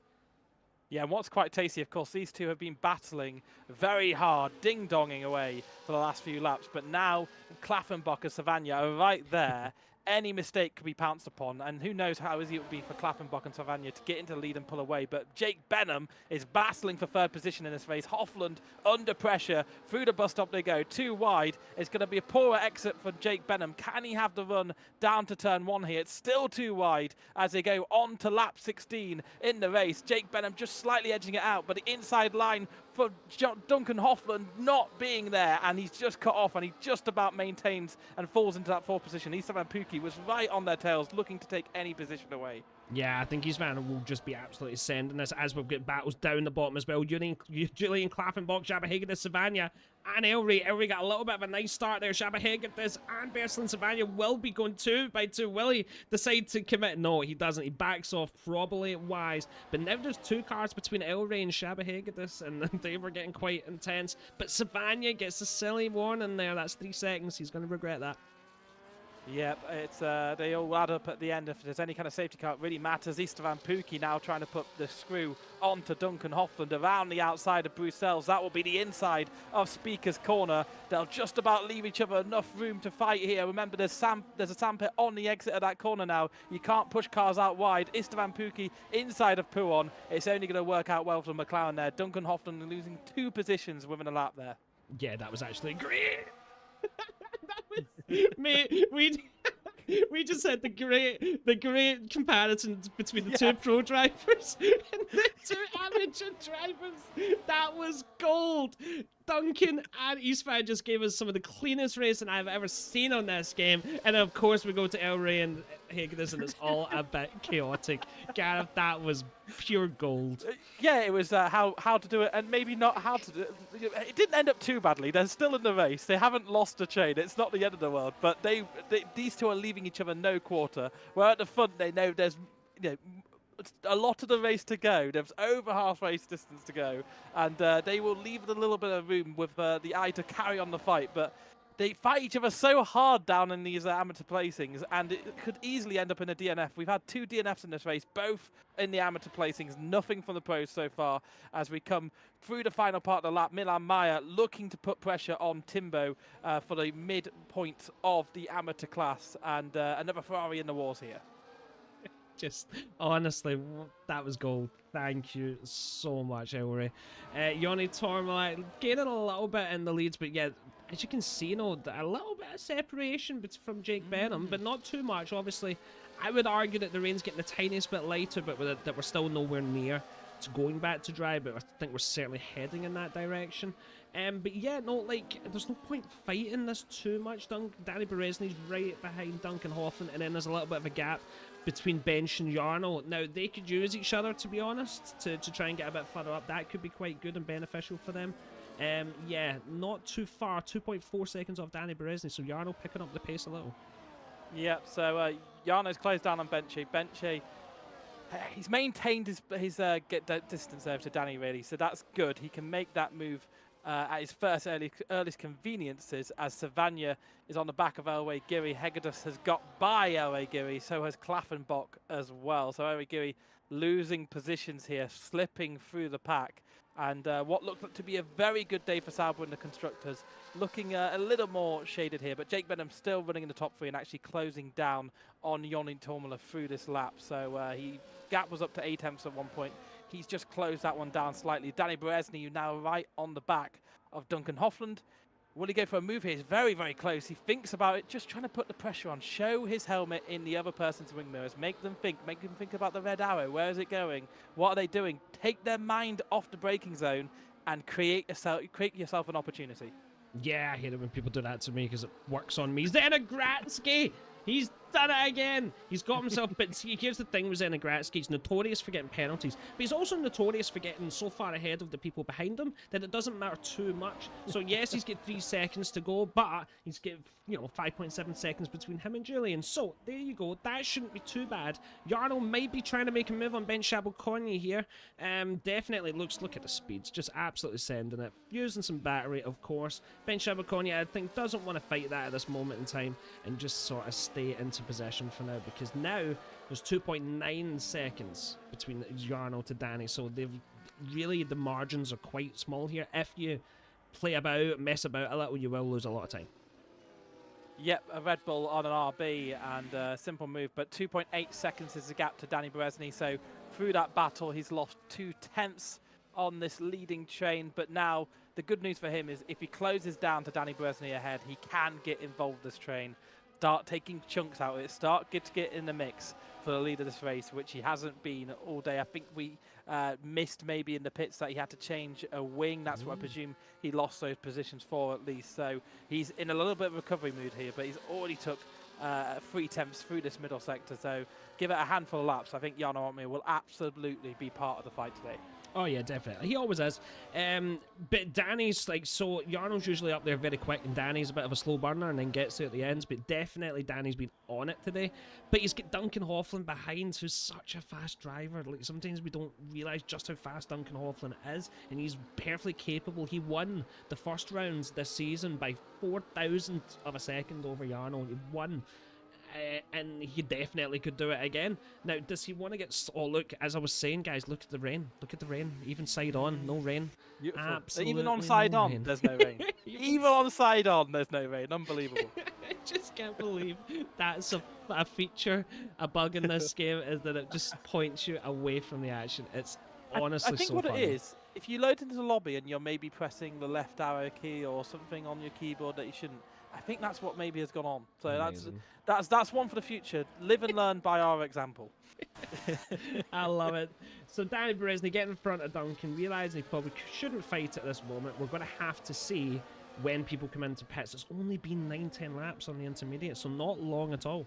Yeah, and what's quite tasty, of course, these two have been battling very hard, ding-donging away for the last few laps. But now Klaffenbach and Savagna are right there. Any mistake could be pounced upon, and who knows how easy it would be for Klaffenbach and Savagna to get into the lead and pull away. But Jake Benham is battling for 3rd position in this race. Hofland under pressure. Through the bus stop they go. Too wide. It's going to be a poorer exit for Jake Benham. Can he have the run down to turn 1 here? It's still too wide as they go on to lap 16 in the race. Jake Benham just slightly edging it out, but the inside line for Duncan Hofland not being there, and he's just cut off, and he just about maintains and falls into that 4th position. Istvan Pukki was right on their tails, looking to take any position away. Yeah, I think Istvan will just be absolutely sending this as we've got battles down the bottom as well. Julian Klaffenbach, Jabba Hagedis, Savagna, and Elray. Elray got a little bit of a nice start there. Jabba Hagedis and Bertrand Savagna will be going 2 by 2. Will he decide to commit? No, he doesn't. He backs off, probably wise. But now there's 2 cars between Elray and Jabba Hagedis, and they were getting quite intense. But Savagna gets a silly warning there. That's 3 seconds. He's going to regret that. Yep, it's they all add up at the end. If there's any kind of safety car, it really matters. Istvan Pukki now trying to put the screw onto Duncan Hofland around the outside of Bruxelles. That will be the inside of Speaker's Corner. They'll just about leave each other enough room to fight here. Remember, there's a sandpit on the exit of that corner now. You can't push cars out wide. Istvan Pukki inside of Pouon. It's only going to work out well for McLaren there. Duncan Hofland losing 2 positions within a lap there. Yeah, that was actually great. Mate, we just had the great comparison between the 2 pro drivers and the 2 amateur drivers. That was gold. Duncan and Istvan just gave us some of the cleanest racing I've ever seen on this game. And of course we go to Elray and Hagedis and it's all a bit chaotic. Gareth, that was pure gold. Yeah, it was how to do it and maybe not how to do it. It didn't end up too badly. They're still in the race. They haven't lost a chain. It's not the end of the world. But these 2 are leaving each other no quarter. Where at the front they know there's a lot of the race to go. There's over half race distance to go, and they will leave a little bit of room with the eye to carry on the fight. But they fight each other so hard down in these amateur placings, and it could easily end up in a DNF. We've had 2 DNFs in this race, both in the amateur placings. Nothing from the pros so far as we come through the final part of the lap. Milan Mayer looking to put pressure on Timbo for the midpoint of the amateur class, and another Ferrari in the wars here. Just honestly, that was gold. Thank you so much, Elray. Joni Tormala gaining a little bit in the leads, but yeah, as you can see, a little bit of separation from Jake Benham, but not too much. Obviously, I would argue that the rain's getting the tiniest bit lighter, but that we're still nowhere near to going back to dry, but I think we're certainly heading in that direction. But yeah, there's no point fighting this too much. Danny Berezny's right behind Duncan Hofland, and then there's a little bit of a gap between Bench and Jarno. Now, they could use each other, to be honest, to try and get a bit further up. That could be quite good and beneficial for them. Yeah, not too far. 2.4 seconds off Danny Berezny, so Jarno picking up the pace a little. Yep, so Jarno's closed down on Benchy. Benchy, he's maintained his distance over to Danny, really, so that's good. He can make that move at his earliest conveniences, as Savagna is on the back of Elray Giri. Hagedis has got by Elray Giri, so has Klaffenbach as well. So Elray Giri losing positions here, slipping through the pack. And what looked to be a very good day for Sauber and the constructors, looking a little more shaded here. But Jake Benham still running in the top 3 and actually closing down on Joni Tormala through this lap. So gap was up to 8 tenths at one point. He's just closed that one down slightly. Danny Berezny now right on the back of Duncan Hofland. Will he go for a move here? He's very, very close. He thinks about it, just trying to put the pressure on. Show his helmet in the other person's wing mirrors. Make them think about the red arrow. Where is it going? What are they doing? Take their mind off the braking zone and create yourself an opportunity. Yeah, I hate it when people do that to me because it works on me. Zenegratsky! He's done it again! He's got himself, but see, here's the thing with Zenegratsky, he's notorious for getting penalties, but he's also notorious for getting so far ahead of the people behind him that it doesn't matter too much. So yes, he's got 3 seconds to go, but he's got, 5.7 seconds between him and Julian. So there you go, that shouldn't be too bad. Jarno might be trying to make a move on Ben Chabot-Cornier here. Definitely look at the speeds, just absolutely sending it. Using some battery, of course. Ben Chabot-Cornier, I think, doesn't want to fight that at this moment in time and just sort of stay into possession for now, because now there's 2.9 seconds between Jarno to Danny, so they've really, the margins are quite small here. If you play about, mess about a little, you will lose a lot of time. Yep, a Red Bull on an RB and a simple move, but 2.8 seconds is the gap to Danny Berezny. So through that battle, he's lost 2 tenths on this leading train. But now the good news for him is if he closes down to Danny Berezny ahead, he can get involved with this train, start taking chunks out of it, start to get in the mix for the lead of this race, which he hasn't been all day. I think we missed maybe in the pits that he had to change a wing. That's what I presume he lost those positions for at least. So he's in a little bit of recovery mood here, but he's already took 3 tenths through this middle sector. So give it a handful of laps. I think Jarno Opmeer will absolutely be part of the fight today. Oh yeah, definitely. He always is. But Danny's so Jarno's usually up there very quick, and Danny's a bit of a slow burner and then gets there at the ends. But definitely Danny's been on it today. But he's got Duncan Hofland behind, who's such a fast driver. Like, sometimes we don't realise just how fast Duncan Hofland is, and he's perfectly capable. He won the first rounds this season by 4,000 of a second over Jarno. He won. And he definitely could do it again. Now, does he want to get... Oh, look, as I was saying, guys, look at the rain. Look at the rain. Even side on, no rain. Beautiful. Absolutely even on side on, rain. There's no rain. Even on side on, there's no rain. Unbelievable. I just can't believe that's a feature, a bug in this game, is that it just points you away from the action. It's honestly I think so what funny. it is, if you load into the lobby and you're maybe pressing the left arrow key or something on your keyboard that you shouldn't, I think that's what maybe has gone on. So Amazing. that's one for the future. Live and learn by our example. I love it. So Danny Berezny getting in front of Duncan, realising he probably shouldn't fight at this moment. We're going to have to see when people come into pits. It's only been 9-10 laps on the intermediate, so not long at all.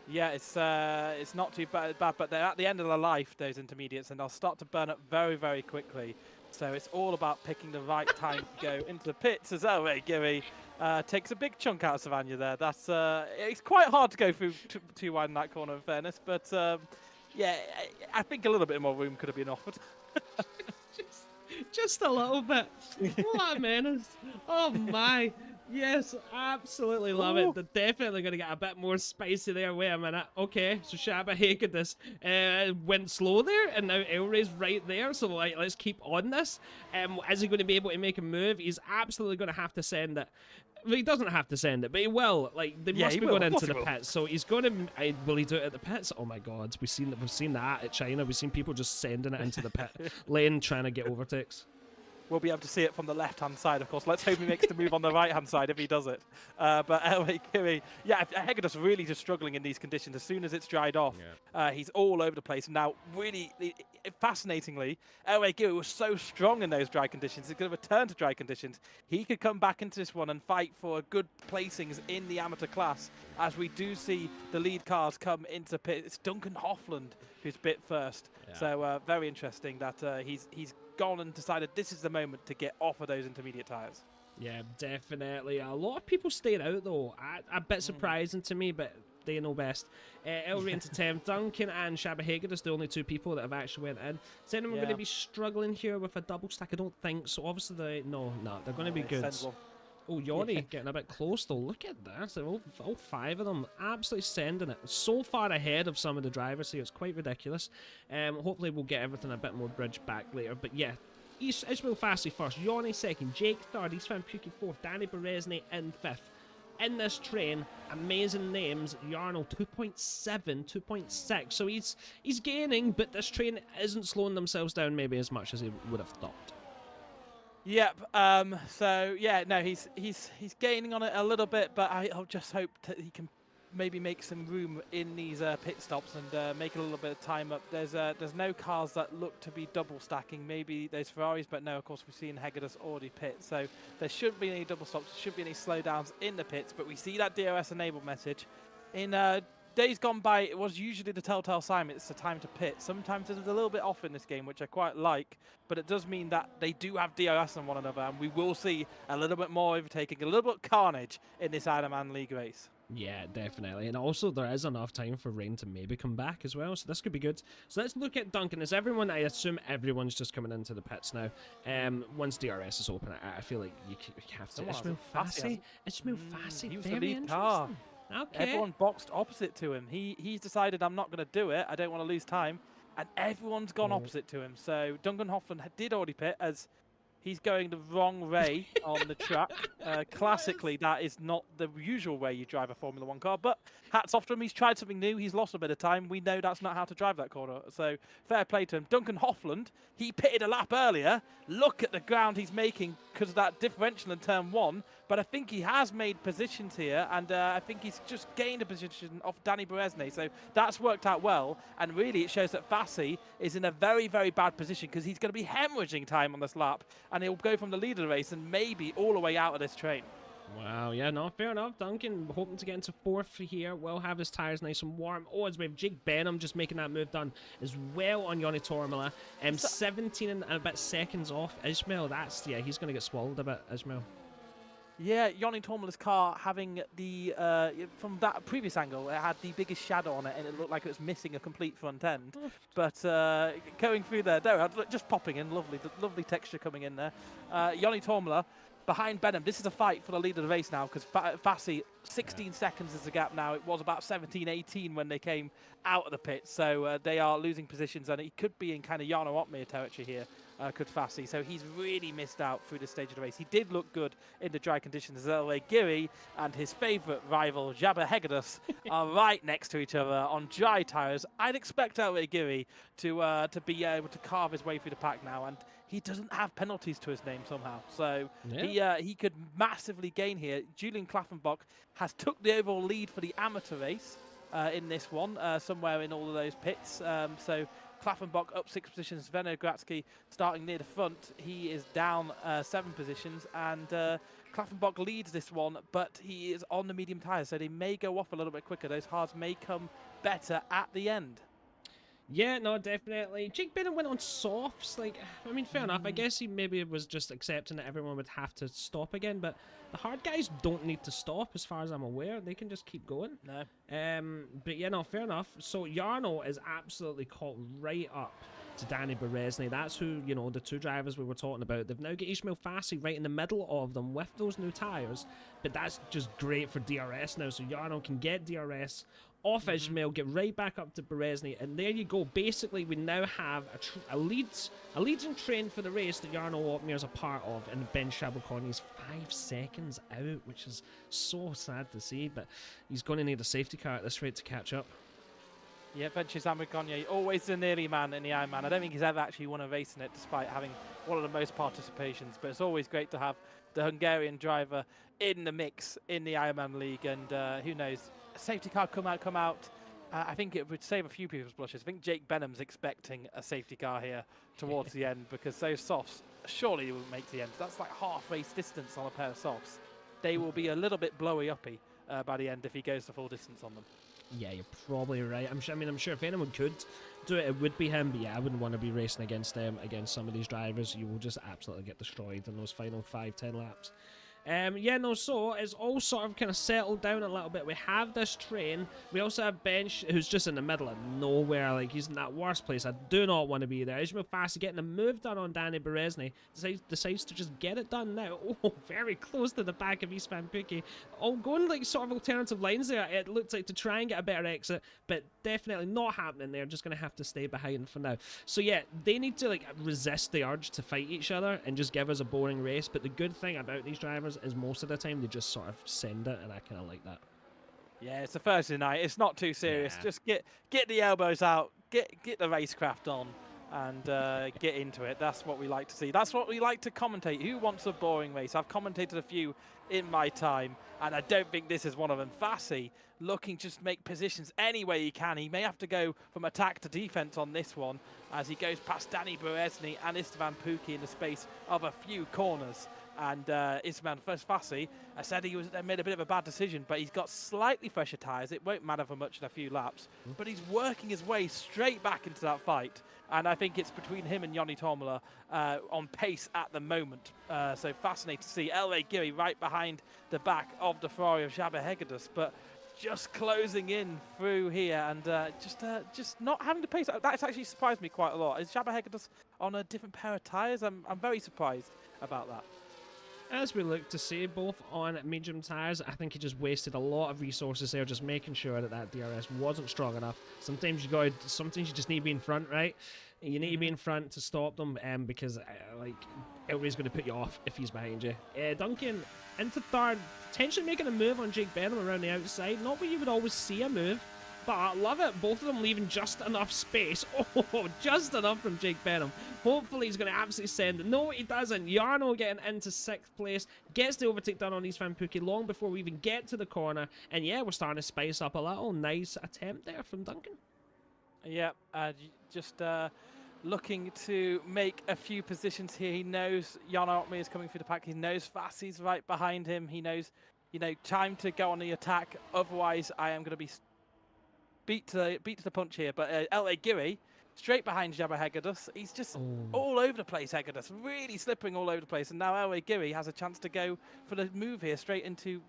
Yeah, it's not too bad, but they're at the end of their life, those intermediates, and they'll start to burn up very, very quickly. So it's all about picking the right time to go into the pits as well. Giri takes a big chunk out of Savannah there. That's it's quite hard to go through too wide in that corner, in fairness. But yeah, I think a little bit more room could have been offered. just a little bit. What a menace! Oh my! Yes, absolutely love it. They're definitely going to get a bit more spicy there. Wait a minute. Okay, so Csaba Hegeris went slow there, and now Elray's right there. So like, let's keep on this. Is he going to be able to make a move? He's absolutely going to have to send it. Well, he doesn't have to send it, but he will. Like, they must be going into the pits, so he's going to. Will he do it at the pits? Oh my God, we've seen that at China. We've seen people just sending it into the pit lane, trying to get overtakes. We'll be able to see it from the left-hand side, of course. Let's hope he makes the move on the right-hand side if he does it. But Elway Kiri, yeah, Hegeris really just struggling in these conditions. As soon as it's dried off, he's all over the place. Now, really, fascinatingly, Elway Kiri was so strong in those dry conditions. He's going to return to dry conditions. He could come back into this one and fight for good placings in the amateur class, as we do see the lead cars come into pit. It's Duncan Hofland who's bit first. Yeah. So very interesting that he's gone and decided this is the moment to get off of those intermediate tyres. Yeah, definitely. A lot of people stayed out though. A bit surprising to me, but they know best. Elray into 10th. Duncan and Csaba Hegeris, the only two people that have actually went in. Is anyone going to be struggling here with a double stack? I don't think so. Obviously, they're going to be good. Oh, Yanni getting a bit close though. Look at that. So all 5 of them absolutely sending it. So far ahead of some of the drivers here. It's quite ridiculous. Hopefully we'll get everything a bit more bridged back later. But yeah, Ishmael Fassi first. Yanni second. Jake third. East Van Puki fourth. Danny Berezny in 5th. In this train, amazing names. Jarno 2.7, 2.6. So he's gaining, but this train isn't slowing themselves down maybe as much as he would have thought. Yep. So yeah, no, he's gaining on it a little bit, but I'll just hope that he can maybe make some room in these pit stops and make a little bit of time up. There's no cars that look to be double stacking. Maybe there's Ferraris, but no, of course we've seen Hegedus already pit, so there shouldn't be any double stops. There shouldn't be any slowdowns in the pits. But we see that DRS enable message. In days gone by, it was usually the telltale sign it's the time to pit. Sometimes it's a little bit off in this game, which I quite like, but it does mean that they do have DRS on one another, and we will see a little bit more overtaking, a little bit of carnage in this Ironman League race. Yeah, definitely. And also there is enough time for rain to maybe come back as well, so this could be good. So let's look at Duncan. Is everyone, I assume everyone's just coming into the pits now. Once DRS is open, I feel like you have to. Ishmael Fassi? Ishmael Fassi, he was the very lead interesting. car. Okay. Everyone boxed opposite to him. He's decided, I'm not going to do it. I don't want to lose time. And everyone's gone opposite to him. So Duncan Hoffman did already pit as he's going the wrong way on the track. Classically, that is not the usual way you drive a Formula 1 car. But hats off to him. He's tried something new. He's lost a bit of time. We know that's not how to drive that corner. So fair play to him. Duncan Hoffland, he pitted a lap earlier. Look at the ground he's making because of that differential in turn 1. But I think he has made positions here, and I think he's just gained a position off Danny Berezny. So that's worked out well, and really it shows that Fassi is in a very, very bad position because he's going to be hemorrhaging time on this lap, and he'll go from the lead of the race and maybe all the way out of this train. Wow, yeah, no, fair enough. Duncan hoping to get into 4th here. Will have his tyres nice and warm. Oh, as we have Jake Benham just making that move done as well on Joni Tormala. 17 and a bit seconds off Ishmael. That's, yeah, he's going to get swallowed a bit, Ishmael. Yeah, Joni Tormala's car having the, from that previous angle, it had the biggest shadow on it and it looked like it was missing a complete front end. But going through there, just popping in, lovely texture coming in there. Joni Tormala behind Benham. This is a fight for the lead of the race now because Fassi, 16 seconds is the gap now. It was about 17, 18 when they came out of the pit. So they are losing positions and he could be in kind of Jarno Opmeer territory here. Could Fassi. So he's really missed out through this stage of the race. He did look good in the dry conditions. Elway Giri and his favourite rival, Jabba Hegedus, are right next to each other on dry tyres. I'd expect Elway Giri to be able to carve his way through the pack now, and he doesn't have penalties to his name somehow. So he could massively gain here. Julian Klaffenbach has took the overall lead for the amateur race in this one, somewhere in all of those pits. So Klaffenbach up 6 positions. Venno Gratsky starting near the front. He is down 7 positions, and Klaffenbach leads this one, but he is on the medium tyres, so they may go off a little bit quicker. Those hards may come better at the end. Yeah, no, definitely. Jake Benham went on softs. Like, I mean, fair enough. I guess he maybe was just accepting that everyone would have to stop again, but the hard guys don't need to stop as far as I'm aware. They can just keep going. No. But yeah, no, fair enough. So Jarno is absolutely caught right up to Danny Berezny. That's who, you know, the 2 drivers we were talking about. They've now got Ishmael Fassi right in the middle of them with those new tyres, but that's just great for DRS now. So Jarno can get DRS off Ishmael, get right back up to Berezny, and there you go. Basically, we now have a leading train for the race that Jarno Opmeer is a part of, and Ben Shabelcorny is 5 seconds out, which is so sad to see, but he's going to need a safety car at this rate to catch up. Yeah, Ben Shabelcorny, always the nearly man in the Ironman. I don't think he's ever actually won a race in it, despite having one of the most participations, but it's always great to have the Hungarian driver in the mix in the Ironman League, and who knows, a safety car come out. I think it would save a few people's blushes. I think Jake Benham's expecting a safety car here towards the end, because those softs surely will make the end. That's like half race distance on a pair of softs. They will be a little bit blowy-uppy by the end if he goes the full distance on them. Yeah, you're probably right. I'm sure if anyone could do it, it would be him. But yeah, I wouldn't want to be racing against some of these drivers. You will just absolutely get destroyed in those final 5-10 laps. Yeah, no, so it's all sort of kind of settled down a little bit. We have this train. We also have Bench, who's just in the middle of nowhere. Like, he's in that worst place. I do not want to be there. Ismail Fassi getting a move done on Danny Berezny. Decides to just get it done now. Oh, very close to the back of East Van Pookie. Oh, going like sort of alternative lines there. It looked like to try and get a better exit, but definitely not happening there. Just going to have to stay behind for now. So yeah, they need to like resist the urge to fight each other and just give us a boring race. But the good thing about these drivers is most of the time they just sort of send it, and I kind of like that. Yeah, it's a Thursday night. It's not too serious. Yeah. Just get the elbows out, get the racecraft on, and get into it. That's what we like to see. That's what we like to commentate. Who wants a boring race? I've commentated a few in my time, and I don't think this is one of them. Fassi looking just to make positions any way he can. He may have to go from attack to defense on this one as he goes past Danny Berezny and Istvan Pookie in the space of a few corners. And Ismail Fassi, I said he made a bit of a bad decision, but he's got slightly fresher tyres. It won't matter for much in a few laps, but he's working his way straight back into that fight. And I think it's between him and Joni Tomala on pace at the moment. So fascinating to see. Elway Giri right behind the back of the Ferrari of Xabi Hegedus, but just closing in through here and just not having the pace. That's actually surprised me quite a lot. Is Xabi Hegedus on a different pair of tyres? I'm very surprised about that. As we look to see both on medium tyres, I think he just wasted a lot of resources there, just making sure that DRS wasn't strong enough. Sometimes you just need to be in front, right? You need to be in front to stop them, because like Elway's going to put you off if he's behind you. Duncan into third, potentially making a move on Jake Benham around the outside. Not where you would always see a move, but I love it. Both of them leaving just enough space. Oh, just enough from Jake Benham. Hopefully he's going to absolutely send it. No, he doesn't. Jarno getting into 6th place. Gets the overtake done on East Van Pookie long before we even get to the corner. And yeah, we're starting to spice up a little. Nice attempt there from Duncan. Yeah, just looking to make a few positions here. He knows Jarno Opmeer is coming through the pack. He knows Fassi's right behind him. He knows, time to go on the attack. Otherwise, I am going to be beat to the punch here. But LA Giri, straight behind Xabi Hegedus. He's just all over the place, Hegedus. Really slipping all over the place. And now LA Giri has a chance to go for the move here straight into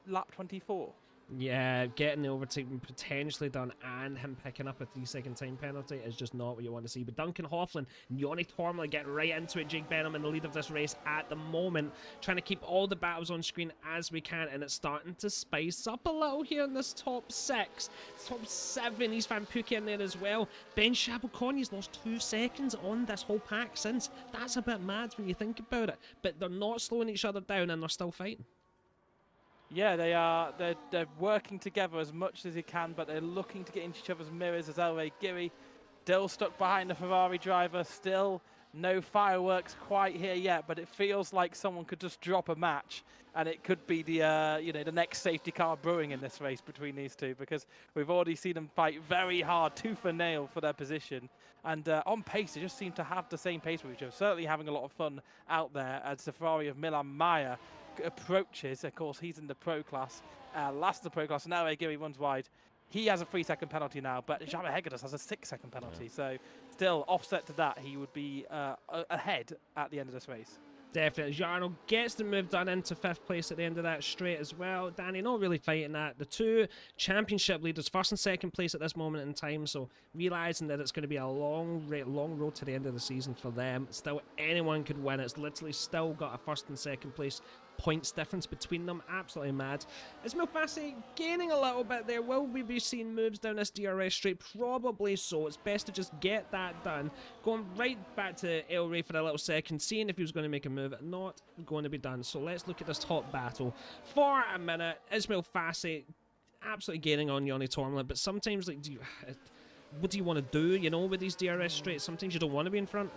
lap 24. Yeah, getting the overtake potentially done and him picking up a 3-second time penalty is just not what you want to see. But Duncan Hofflin and Joni Tomala getting right into it. Jake Benham in the lead of this race at the moment, trying to keep all the battles on screen as we can, and it's starting to spice up a little here in this top 6. Top 7, East Van Pookie in there as well. Ben Chabot-Connie's lost 2 seconds on this whole pack since. That's a bit mad when you think about it. But they're not slowing each other down and they're still fighting. Yeah, they are. They're working together as much as they can, but they're looking to get into each other's mirrors. As Elway Giri still stuck behind the Ferrari driver, still no fireworks quite here yet, but it feels like someone could just drop a match, and it could be the the next safety car brewing in this race between these two, because we've already seen them fight very hard, tooth and nail for their position. And on pace, they just seem to have the same pace with each other. Certainly having a lot of fun out there as the Ferrari of Milan Maya approaches. Of course, he's in the pro class, last of the pro class, and now Giri runs wide. He has a 3-second penalty now, but Xabi Hegedus has a 6-second penalty. Yeah. So still offset to that, he would be ahead at the end of this race. Definitely. Jarno gets the move done into 5th place at the end of that straight as well. Danny not really fighting that. The 2 championship leaders, 1st and 2nd place at this moment in time, so realising that it's going to be a long road to the end of the season for them. Still, anyone could win. It's literally still got a 1st and 2nd place points difference between them. Absolutely mad. Ismail Fassi gaining a little bit there. Will we be seeing moves down this DRS straight? Probably so. It's best to just get that done. Going right back to Elway for a little second, seeing if he was going to make a move. Not going to be done. So let's look at this top battle for a minute. Ismail Fassi absolutely gaining on Joni Tomala, but sometimes like what do you want to do, with these DRS straights? Sometimes you don't want to be in front.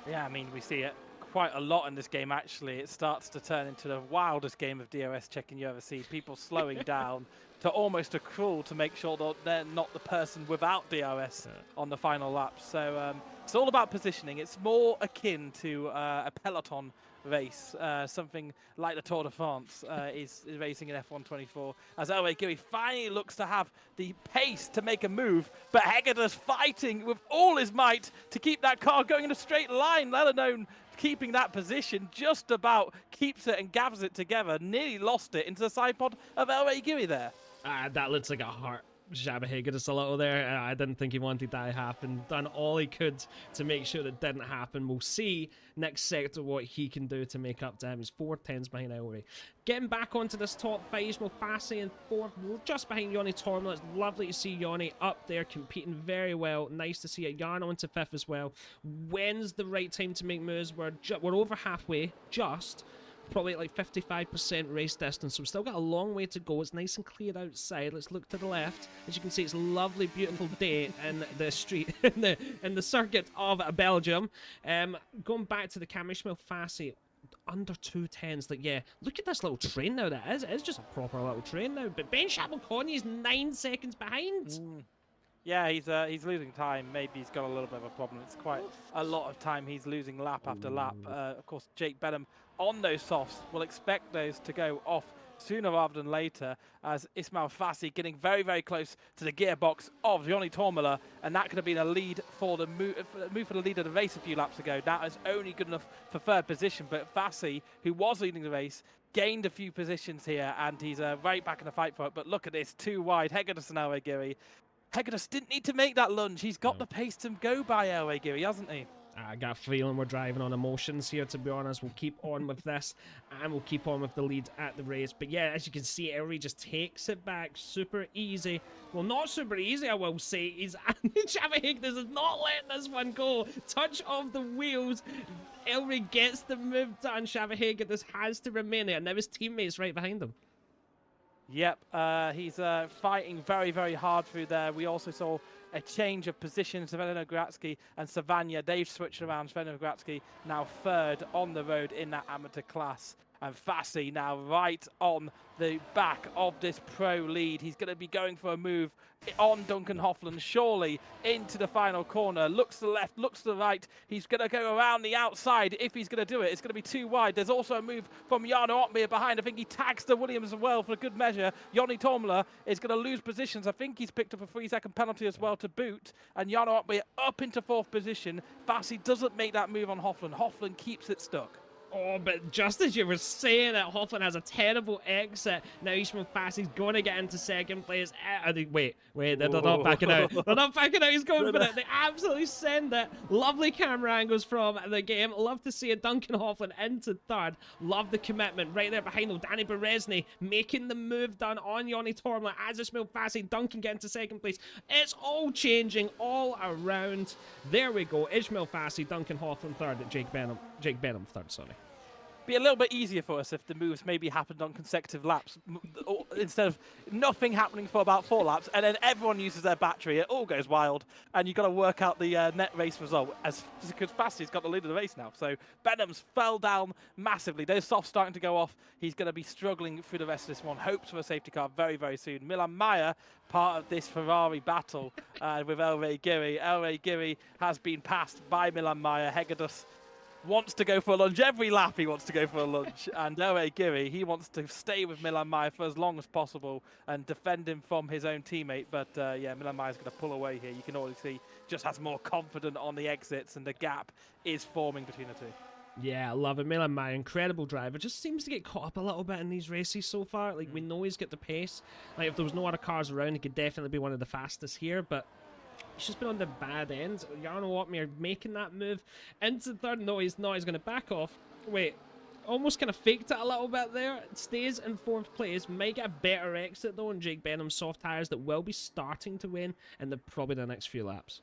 Yeah, I mean, we see it quite a lot in this game, actually. It starts to turn into the wildest game of DRS checking you ever see. People slowing down to almost a crawl to make sure that they're not the person without DRS on the final lap. So it's all about positioning. It's more akin to a peloton race. Something like the Tour de France is racing in F124. As Elway Gui finally looks to have the pace to make a move, but Hegedus fighting with all his might to keep that car going in a straight line, let alone keeping that position. Just about keeps it and gathers it together. Nearly lost it into the side pod of Elway Gui there. That looks like a heart. Xabi Hegedus a little there. I didn't think he wanted that to happen. Done all he could to make sure that didn't happen. We'll see next sector what he can do to make up to him. He's 4 tenths behind Elway. Getting back onto this top five, Ismail Fassi in fourth, just behind Yoni Tormel. It's lovely to see Yoni up there competing very well. Nice to see it. Jarno into fifth as well. When's the right time to make moves? We're over halfway, just. Probably at like 55% race distance, so we've still got a long way to go. It's nice and clear outside. Let's look to the left. As you can see, it's a lovely, beautiful day in the street, in the circuit of Belgium. Going back to the camera, Ismail Fassi, under 2 tenths. Like, yeah, look at this little train now. That is. It's just a proper little train now. But Ben Chappell-Coney is 9 seconds behind. Yeah, he's losing time. Maybe he's got a little bit of a problem. It's quite a lot of time he's losing lap after lap. Of course, Jake Benham on those softs will expect those to go off sooner rather than later, as Ismail Fassi getting very, very close to the gearbox of Johnny Tormela, and that could have been a lead for the move for the lead of the race a few laps ago. That is only good enough for third position, but Fassi, who was leading the race, gained a few positions here, and he's right back in the fight for it. But look at this, too wide. Hegedus and Elway Gui. Hegedus didn't need to make that lunge. He's got the pace to go by Elway Gui, hasn't he? I got a feeling we're driving on emotions here, to be honest. We'll keep on with this, and we'll keep on with the lead at the race. But yeah, as you can see, Elway just takes it back super easy. Well, not super easy, I will say. Xabi Hegedus is not letting this one go. Touch of the wheels. Elway gets the move done. Xabi Hegedus has to remain there. Now his teammates right behind him. Yep, he's fighting very, very hard through there. We also saw a change of position. Svenno Gratsky and Savagna, they've switched around. Svenno Gratsky now third on the road in that amateur class. And Fassi now right on the back of this pro lead. He's going to be going for a move on Duncan Hoffland, surely into the final corner. Looks to the left, looks to the right. He's going to go around the outside if he's going to do it. It's going to be too wide. There's also a move from Jarno Opmeer behind. I think he tags the Williams as well for a good measure. Joni Tormela is going to lose positions. I think he's picked up a 3-second penalty as well to boot. And Jarno Opmeer up into fourth position. Fassi doesn't make that move on Hoffland. Hoffland keeps it stuck. Oh, but just as you were saying that Hoffland has a terrible exit, now Ismail Fassi's going to get into second place. Wait, they're not backing out. They're not backing out. He's going for it. They absolutely send it. Lovely camera angles from the game. Love to see a Duncan Hoffland into third. Love the commitment right there behind him. Danny Beresny making the move done on Joni Tormela as Ismail Fassi. Duncan getting to second place. It's all changing all around. There we go. Ismail Fassi, Duncan Hoffland third. Jake Benham third, sorry. Be a little bit easier for us if the moves maybe happened on consecutive laps instead of nothing happening for about 4 laps, and then everyone uses their battery. It all goes wild, and you've got to work out the net race result because Fassi's got the lead of the race now. So Benham's fell down massively. Those softs starting to go off. He's going to be struggling through the rest of this one. Hopes for a safety car very, very soon. Milan Meyer, part of this Ferrari battle with Elway Gui. Elway Gui has been passed by Milan Meyer. Hegedus wants to go for a lunge. Every lap he wants to go for a lunge. And Elway Gui, he wants to stay with Milan Meyer for as long as possible and defend him from his own teammate. But yeah, Milan Meyer's going to pull away here. You can already see just has more confident on the exits, and the gap is forming between the two. Yeah, I love it. Milan Meyer, incredible driver. Just seems to get caught up a little bit in these races so far. Like, we know he's got the pace. Like, if there was no other cars around, he could definitely be one of the fastest here. But he's just been on the bad end. Jarno Opmeer making that move into third. No, he's not. He's going to back off. Wait, almost kind of faked it a little bit there. Stays in fourth place. Might get a better exit, though, on Jake Benham's soft tyres that will be starting to win in probably the next few laps.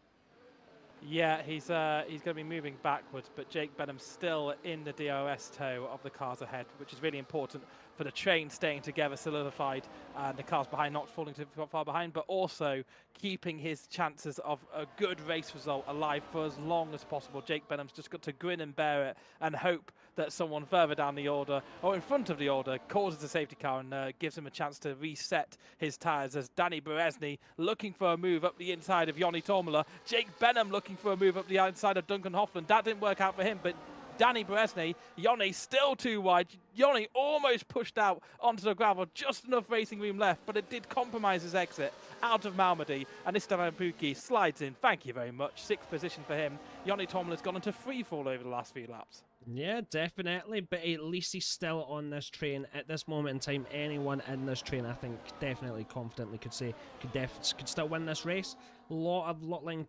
Yeah, he's going to be moving backwards, but Jake Benham's still in the DRS tow of the cars ahead, which is really important for the train staying together, solidified, and the cars behind not falling too far behind, but also keeping his chances of a good race result alive for as long as possible. Jake Benham's just got to grin and bear it and hope that someone further down the order or in front of the order causes a safety car and gives him a chance to reset his tyres, as Danny Beresny looking for a move up the inside of Joni Tormela. Jake Benham looking for a move up the inside of Duncan Hoffland. That didn't work out for him, but Danny Beresny. Yoni still too wide. Yoni almost pushed out onto the gravel, just enough racing room left, but it did compromise his exit out of Malmedy. And Esteban Pukki slides in. Thank you very much. 6th position for him. Yoni Tomlin has gone into free fall over the last few laps. Yeah, definitely, but at least he's still on this train at this moment in time. Anyone in this train, I think, definitely confidently could say could still win this race. Let me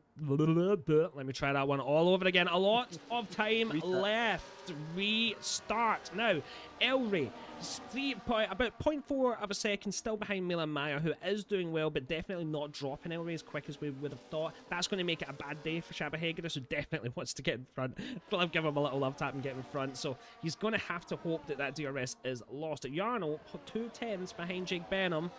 try that one all over again. A lot of time left. Restart now. Elray, about 0.4 of a second still behind Milan Meyer, who is doing well, but definitely not dropping Elray as quick as we would have thought. That's going to make it a bad day for Csaba Hegeris, who definitely wants to get in front. I'll give him a little love tap and get in front, so he's going to have to hope that that DRS is lost. Jarno, 2/10 behind Jake Benham.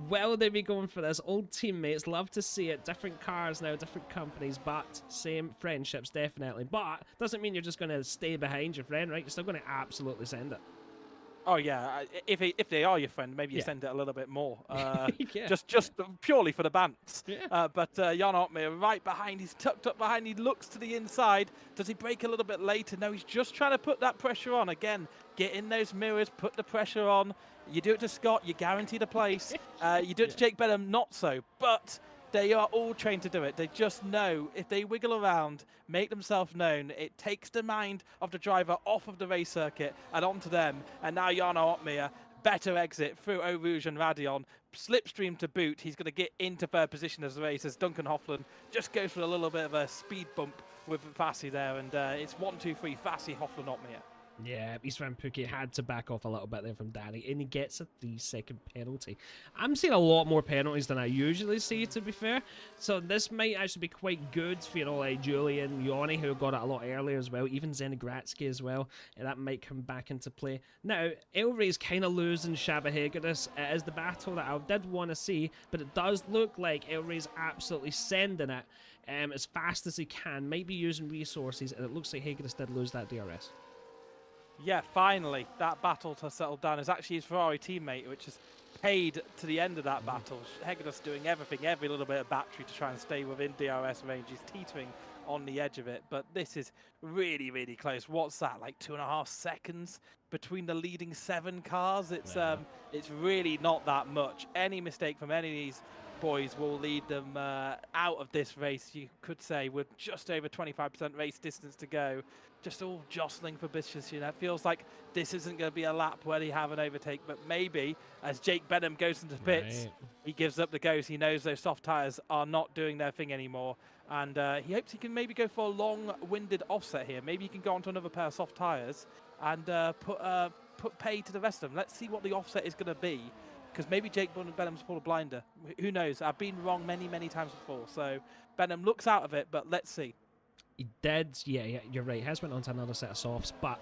Will they be going for this? Old teammates, love to see it. Different cars now, different companies, but same friendships, definitely. But doesn't mean you're just going to stay behind your friend, right? You're still going to absolutely send it. Oh yeah, if they are your friend, maybe you send it a little bit more, yeah. just purely for the bants. Yeah. But Jan Otmir right behind, he's tucked up behind, he looks to the inside. Does he brake a little bit later? No, he's just trying to put that pressure on. Again, get in those mirrors, put the pressure on. You do it to Scott, you're guaranteed a place. You do it to Jake Benham, not so. But they are all trained to do it. They just know if they wiggle around, make themselves known, it takes the mind of the driver off of the race circuit and onto them. And now Jarno Otmir, better exit through Eau Rouge and Radion, slipstream to boot. He's going to get into third position as the race as Duncan Hoffland just goes for a little bit of a speed bump with Fassi there. And it's 1, 2, 3, Fassi, Hoffland, Otmir. Yeah, Eastman Pukki had to back off a little bit there from Danny, and he gets a 3-second penalty. I'm seeing a lot more penalties than I usually see, to be fair. So this might actually be quite good for, like Julian, Yoni, who got it a lot earlier as well, even Zenigratsky as well, and that might come back into play. Now, Elray's kind of losing Csaba Hegeris. It is the battle that I did want to see, but it does look like Elray's absolutely sending it as fast as he can, might be using resources, and it looks like Hegeris did lose that DRS. Yeah, finally, that battle to settle down. Is actually his Ferrari teammate, which is paid to the end of that battle. Hegeris doing everything, every little bit of battery to try and stay within DRS range. He's teetering on the edge of it, but this is really, really close. What's that, like 2.5 seconds between the leading 7 cars? It's really not that much. Any mistake from any of these boys will lead them out of this race, you could say, with just over 25% race distance to go. Just all jostling for position. It feels like this isn't going to be a lap where they have an overtake, but maybe as Jake Benham goes into pits, he gives up the ghost. He knows those soft tyres are not doing their thing anymore, and he hopes he can maybe go for a long-winded offset here. Maybe he can go onto another pair of soft tyres and put pay to the rest of them. Let's see what the offset is going to be, because maybe Jake Benham's pulled a blinder. Who knows? I've been wrong many, many times before. So Benham looks out of it, but let's see. He did, yeah, you're right. He has went on to another set of softs, but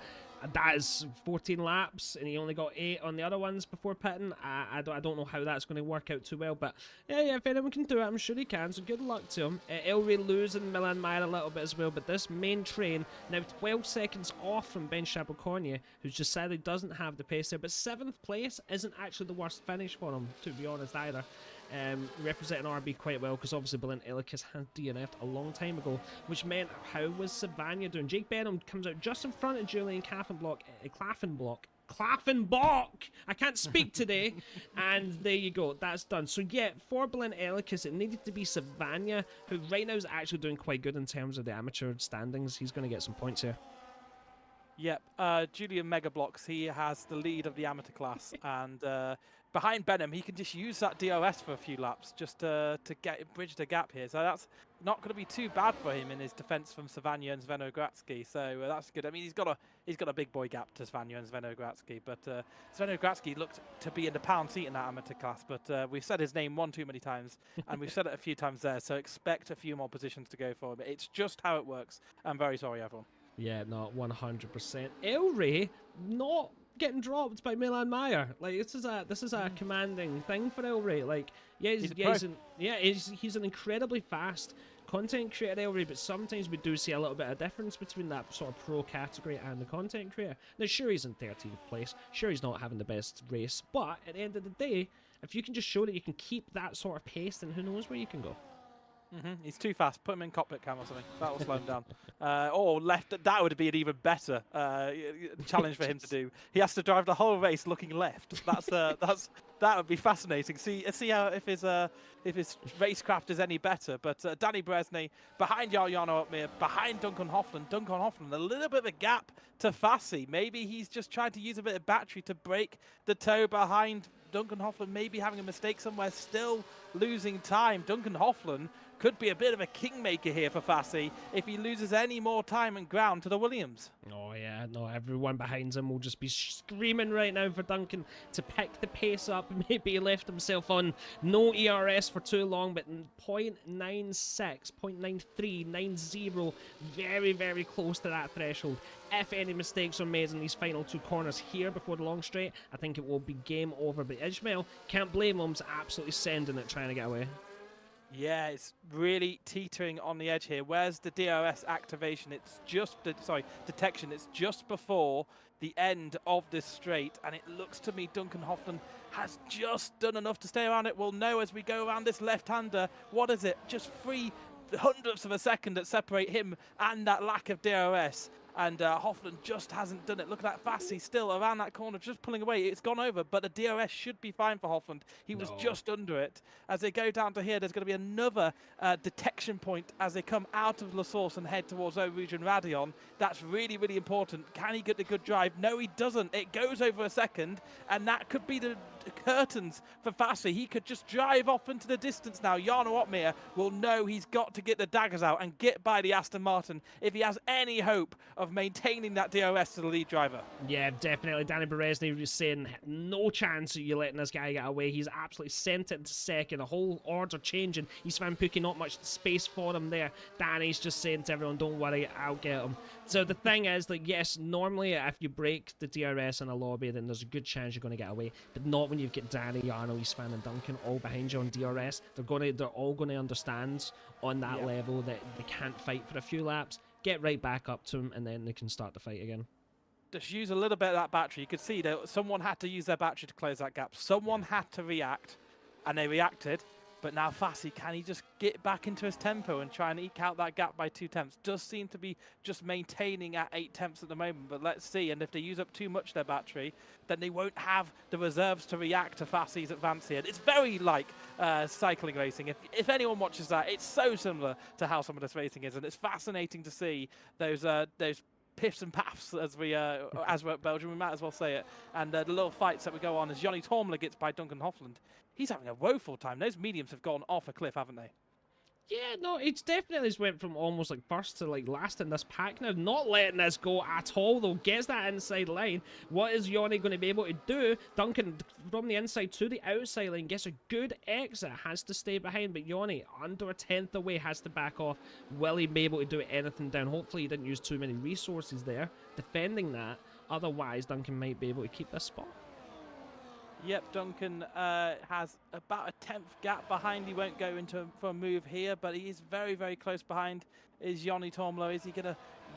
that is 14 laps, and he only got 8 on the other ones before pitting. I don't know how that's going to work out too well, but yeah, if anyone can do it, I'm sure he can, so good luck to him. Elray losing Milan Meyer a little bit as well, but this main train, now 12 seconds off from Ben Chapeau-Cornier, who's just sadly doesn't have the pace there, but 7th place isn't actually the worst finish for him, to be honest, either. Representing RB quite well, because obviously Belen Elikas had DNF'd a long time ago, which meant, how was Savagna doing? Jake Benham comes out just in front of Julian Klaffenblock. I can't speak today. And there you go, that's done. So yeah, for Belen Elikas, it needed to be Savagna, who right now is actually doing quite good in terms of the amateur standings. He's going to get some points here. Yep, Julian Megablocks, he has the lead of the amateur class, and behind Benham, he can just use that DRS for a few laps just to bridge the gap here. So that's not going to be too bad for him in his defense from Savagna and Svenogratsky. So that's good. I mean, he's got a big boy gap to Savagna and Svenogratsky, but Svenogratsky looked to be in the pound seat in that amateur class. But we've said his name one too many times, and we've said it a few times there. So expect a few more positions to go for him. It's just how it works. I'm very sorry, everyone. Yeah, no, 100%. Elray not getting dropped by Milan Meyer. Like, this is a commanding thing for Elray. Like, he's an incredibly fast content creator, Elray, but sometimes we do see a little bit of difference between that sort of pro category and the content creator. Now, sure, he's in 13th place. Sure, he's not having the best race, but at the end of the day, if you can just show that you can keep that sort of pace, then who knows where you can go. He's too fast. Put him in cockpit cam or something. That will slow him down. Or left. That would be an even better challenge for him to do. He has to drive the whole race looking left. That would be fascinating. See how if his racecraft is any better. But Danny Bresney behind Jarno Uppmeer, behind Duncan Hoffman. Duncan Hoffman, a little bit of a gap to Fassi. Maybe he's just trying to use a bit of battery to break the toe behind Duncan Hoffman. Maybe having a mistake somewhere, still losing time. Duncan Hoffman could be a bit of a kingmaker here for Fassi if he loses any more time and ground to the Williams. Oh yeah, no, everyone behind him will just be screaming right now for Duncan to pick the pace up. Maybe he left himself on no ERS for too long, but 0.96, 0.93, 90, very, very close to that threshold. If any mistakes are made in these final two corners here before the long straight, I think it will be game over. But Ismail, can't blame him, he's absolutely sending it, trying to get away. Yeah, it's really teetering on the edge here. Where's the DRS activation? It's just, detection. It's just before the end of this straight, and it looks to me Duncan Hoffman has just done enough to stay around it. We'll know as we go around this left-hander. What is it? Just 0.03 of a second that separate him and that lack of DRS. And Hoffman just hasn't done it. Look at that Fassi still around that corner, just pulling away. It's gone over, but the DRS should be fine for Hoffman. He was just under it. As they go down to here, there's going to be another detection point as they come out of La Source and head towards Eau Rouge and Radion. That's really, really important. Can he get the good drive? No, he doesn't. It goes over a second, and that could be the curtains for Fassi. He could just drive off into the distance now. Jarno Uppmeer will know he's got to get the daggers out and get by the Aston Martin if he has any hope of maintaining that DRS to the lead driver. Yeah, definitely. Danny Beresny was saying no chance of you letting this guy get away. He's absolutely sent it to second. The whole order changing. Isfan Pukki, not much space for him there. Danny's just saying to everyone, don't worry, I'll get him. So the thing is, like, yes, normally if you break the DRS in a lobby, then there's a good chance you're going to get away. But not when you've got Danny, Jarno, Isfan and Duncan all behind you on DRS. They're all going to understand on that level that they can't fight for a few laps. Get right back up to him, and then they can start the fight again. Just use a little bit of that battery. You could see that someone had to use their battery to close that gap. Someone had to react, and they reacted. But now Fassi, can he just get back into his tempo and try and eke out that gap by 2 tenths? Does seem to be just maintaining at 8 tenths at the moment, but let's see. And if they use up too much of their battery, then they won't have the reserves to react to Fassi's advance here. It's very like cycling racing. If anyone watches that, it's so similar to how some of this racing is, and it's fascinating to see those piffs and paffs as we're at Belgium, we might as well say it, and the little fights that we go on as Johnny Tormler gets by Duncan Hoffland. He's having a woeful time. Those mediums have gone off a cliff, haven't they? Yeah, no, it's definitely just went from almost like first to like last in this pack now. Not letting this go at all, though. Gets that inside line. What is Yanni going to be able to do? Duncan from the inside to the outside line gets a good exit. Has to stay behind, but Yanni under a 10th away has to back off. Will he be able to do anything down? Hopefully he didn't use too many resources there defending that. Otherwise, Duncan might be able to keep this spot. Yep, Duncan has about a 10th gap behind. He won't go into for a move here, but he is very, very close behind. Is Johnny Tormler? Is he going to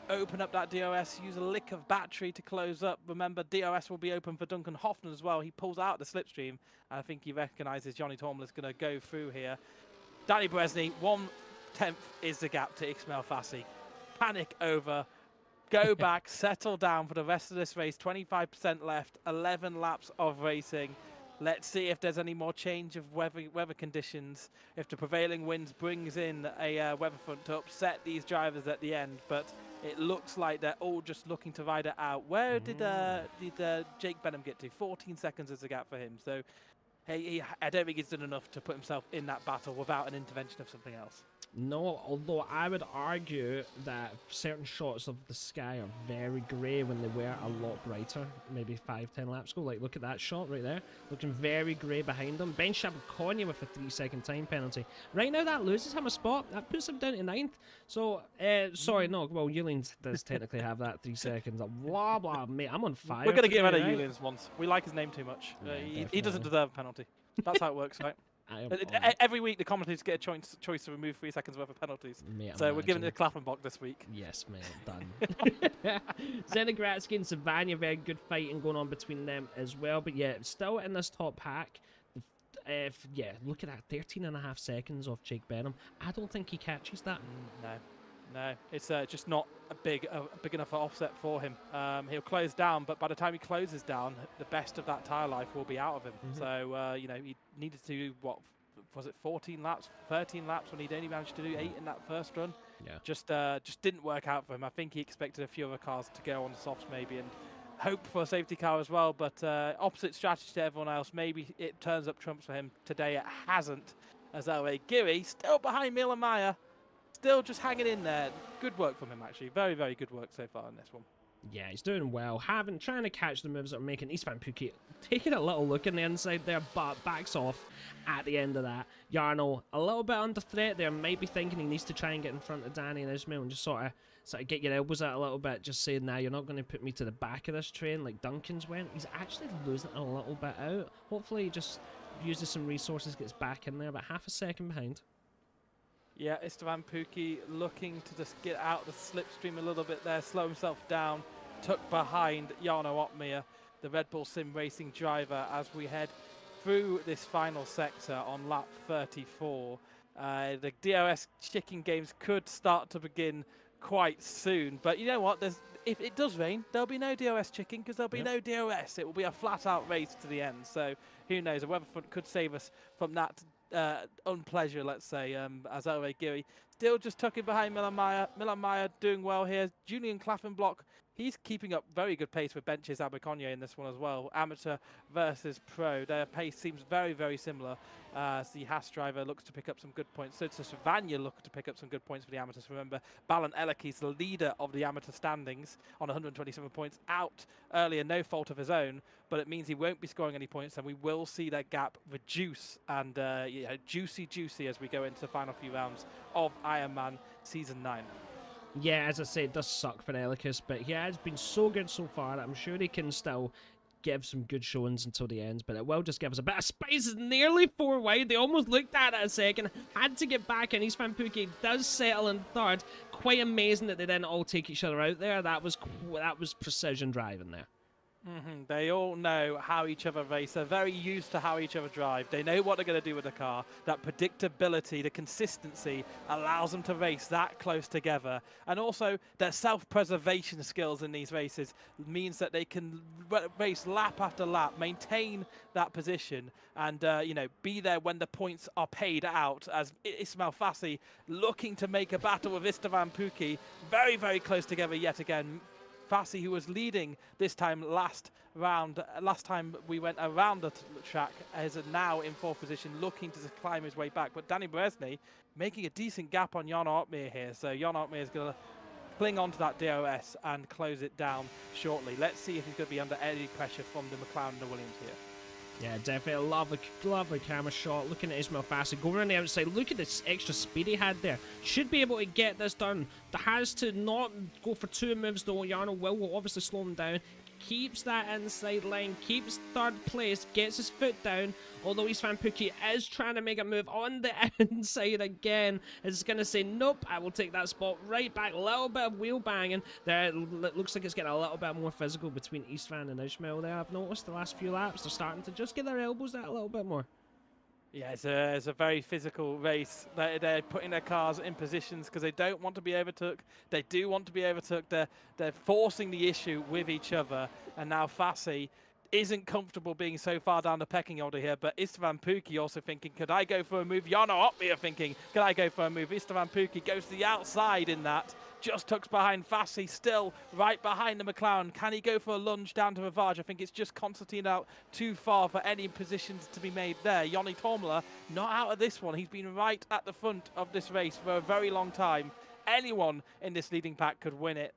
open up that DRS, use a lick of battery to close up? Remember, DRS will be open for Duncan Hoffman as well. He pulls out the slipstream, and I think he recognises Johnny Tormler is going to go through here. Danny Bresney, 1/10 is the gap to Ismail Fassi. Panic over. Go back, settle down for the rest of this race. 25% left, 11 laps of racing. Let's see if there's any more change of weather conditions, if the prevailing winds brings in a weather front to upset these drivers at the end. But it looks like they're all just looking to ride it out. Where did Jake Benham get to? 14 seconds is the gap for him. So I don't think he's done enough to put himself in that battle without an intervention of something else. No, although I would argue that certain shots of the sky are very grey when they were a lot brighter, maybe 5-10 laps ago. Like, look at that shot right there, looking very grey behind him. Ben Shabakonia with a 3-second time penalty. Right now that loses him a spot, that puts him down to 9th. So, sorry, no, well, Eulene does technically have that 3 seconds. Blah, blah, mate, I'm on fire. We're going to get rid of Eulene's once. We like his name too much. Yeah, he doesn't deserve a penalty. That's how it works, right? Every week the commentators get a choice to remove 3 seconds worth of penalties. Mate, so we're giving it a Klappenbach this week. Yes, mate, done. Zenigratsky and Savannah, very good fighting going on between them as well. But yeah, still in this top pack. look at that, 13.5 seconds off Jake Benham. I don't think he catches that. No, it's just not a big enough offset for him. He'll close down, but by the time he closes down, the best of that tire life will be out of him. So he needed to do, what was it, 14 laps, 13 laps, when he'd only managed to do 8 in that first run. Yeah, just didn't work out for him. I think he expected a few other cars to go on the softs maybe, and hope for a safety car as well, but opposite strategy to everyone else. Maybe it turns up trumps for him. Today it hasn't, as Elway Geary still behind Miller Meyer, still just hanging in there. Good work from him, actually. Very, very good work so far in this one. Yeah, he's doing well. Trying to catch the moves that are making Istvan Pukki taking a little look in the inside there, but backs off at the end of that. Jarno a little bit under threat there, might be thinking he needs to try and get in front of Danny and Ismail and just sort of get your elbows out a little bit, just saying, nah, you're not going to put me to the back of this train like Duncan's went. He's actually losing it a little bit out. Hopefully he just uses some resources, gets back in there, about half a second behind. Yeah, Istvan Pukki looking to just get out of the slipstream a little bit there, slow himself down, tucked behind Jarno Opmeer, the Red Bull Sim Racing driver, as we head through this final sector on lap 34. The DRS chicken games could start to begin quite soon, but you know what? If it does rain, there'll be no DRS chicken, because there'll be no DRS. It will be a flat-out race to the end. So who knows? The weather front could save us from that unpleasure, let's say, as Elway Geary still just tucking behind Miller Meyer. Miller Meyer doing well here. Julian Klaffenblock, he's keeping up very good pace with Benches Aberconye in this one as well. Amateur versus pro. Their pace seems very, very similar. As the Haas driver looks to pick up some good points. So does Vanya look to pick up some good points for the amateurs. Remember, Balan Eleki, the leader of the amateur standings, on 127 points, out earlier, no fault of his own, but it means he won't be scoring any points, and we will see that gap reduce and juicy as we go into the final few rounds of Ironman Season 9. Yeah, as I say, it does suck for Elikis, but he has been so good so far that I'm sure he can still give some good showings until the end, but it will just give us a bit of space. It's nearly 4 wide. They almost looked at it a second, had to get back in. Istvan Pukki does settle in third. Quite amazing that they didn't all take each other out there. That was precision driving there. They all know how each other race. They're very used to how each other drive. They know what they're going to do with the car. That predictability, the consistency allows them to race that close together. And also their self-preservation skills in these races means that they can race lap after lap, maintain that position, and be there when the points are paid out. As Ismail Fassi looking to make a battle with Istvan Pukki, very, very close together yet again. Fassi, who was leading this time last time we went around the track, is now in 4th position, looking to climb his way back. But Danny Beresny making a decent gap on Jarno Opmeer here. So Jarno Opmeer is going to cling on to that DRS and close it down shortly. Let's see if he's going to be under any pressure from the McLaren and the Williams here. Yeah, definitely. Lovely camera shot. Looking at Ismail Fassi going around the outside. Look at this extra speed he had there. Should be able to get this done. Has to not go for 2 moves though. Jarno will obviously slow him down. Keeps that inside line, keeps 3rd place, gets his foot down, although Istvan Pukki is trying to make a move on the inside again. It's going to say, nope, I will take that spot right back. A little bit of wheel banging. There, it looks like it's getting a little bit more physical between Istvan and Ismail there. I've noticed the last few laps, they're starting to just get their elbows out a little bit more. Yeah, it's a very physical race. They're putting their cars in positions because they don't want to be overtook. They do want to be overtook. They're forcing the issue with each other. And now Fassi isn't comfortable being so far down the pecking order here, but Istvan Pukki also thinking, could I go for a move? Jarno Opmeer thinking, could I go for a move? Istvan Pukki goes to the outside in that, just tucks behind Fassi, still right behind the McLaren. Can he go for a lunge down to Ravage? I think it's just Constantine out too far for any positions to be made there. Joni Tormler not out of this one. He's been right at the front of this race for a very long time. Anyone in this leading pack could win it,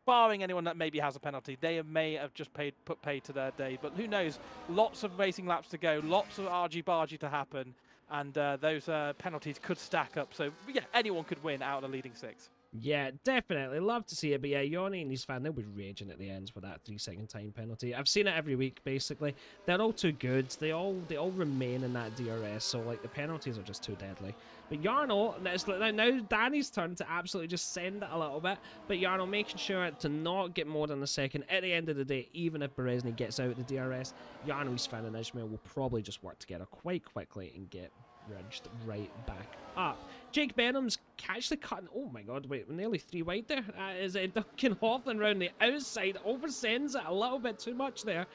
barring anyone that maybe has a penalty. They may have just put pay to their day, but who knows? Lots of racing laps to go, lots of argy-bargy to happen, and those penalties could stack up. So yeah, anyone could win out of the leading 6. Yeah, definitely. Love to see it. But yeah, Yanni and his fan, they'll be raging at the ends with that 3-second time penalty. I've seen it every week, basically. They're all too good. They all remain in that DRS, so like the penalties are just too deadly. But Yarno, it's like now Danny's turn to absolutely just send it a little bit. But Yarno making sure to not get more than a second. At the end of the day, even if Berezny gets out the DRS, Yarno's fan and Ishmael will probably just work together quite quickly and get ridged right back up. Jake Benham's actually cutting. Oh my god, wait, nearly 3 wide there. Is Duncan Hoffman round the outside, oversends it a little bit too much there.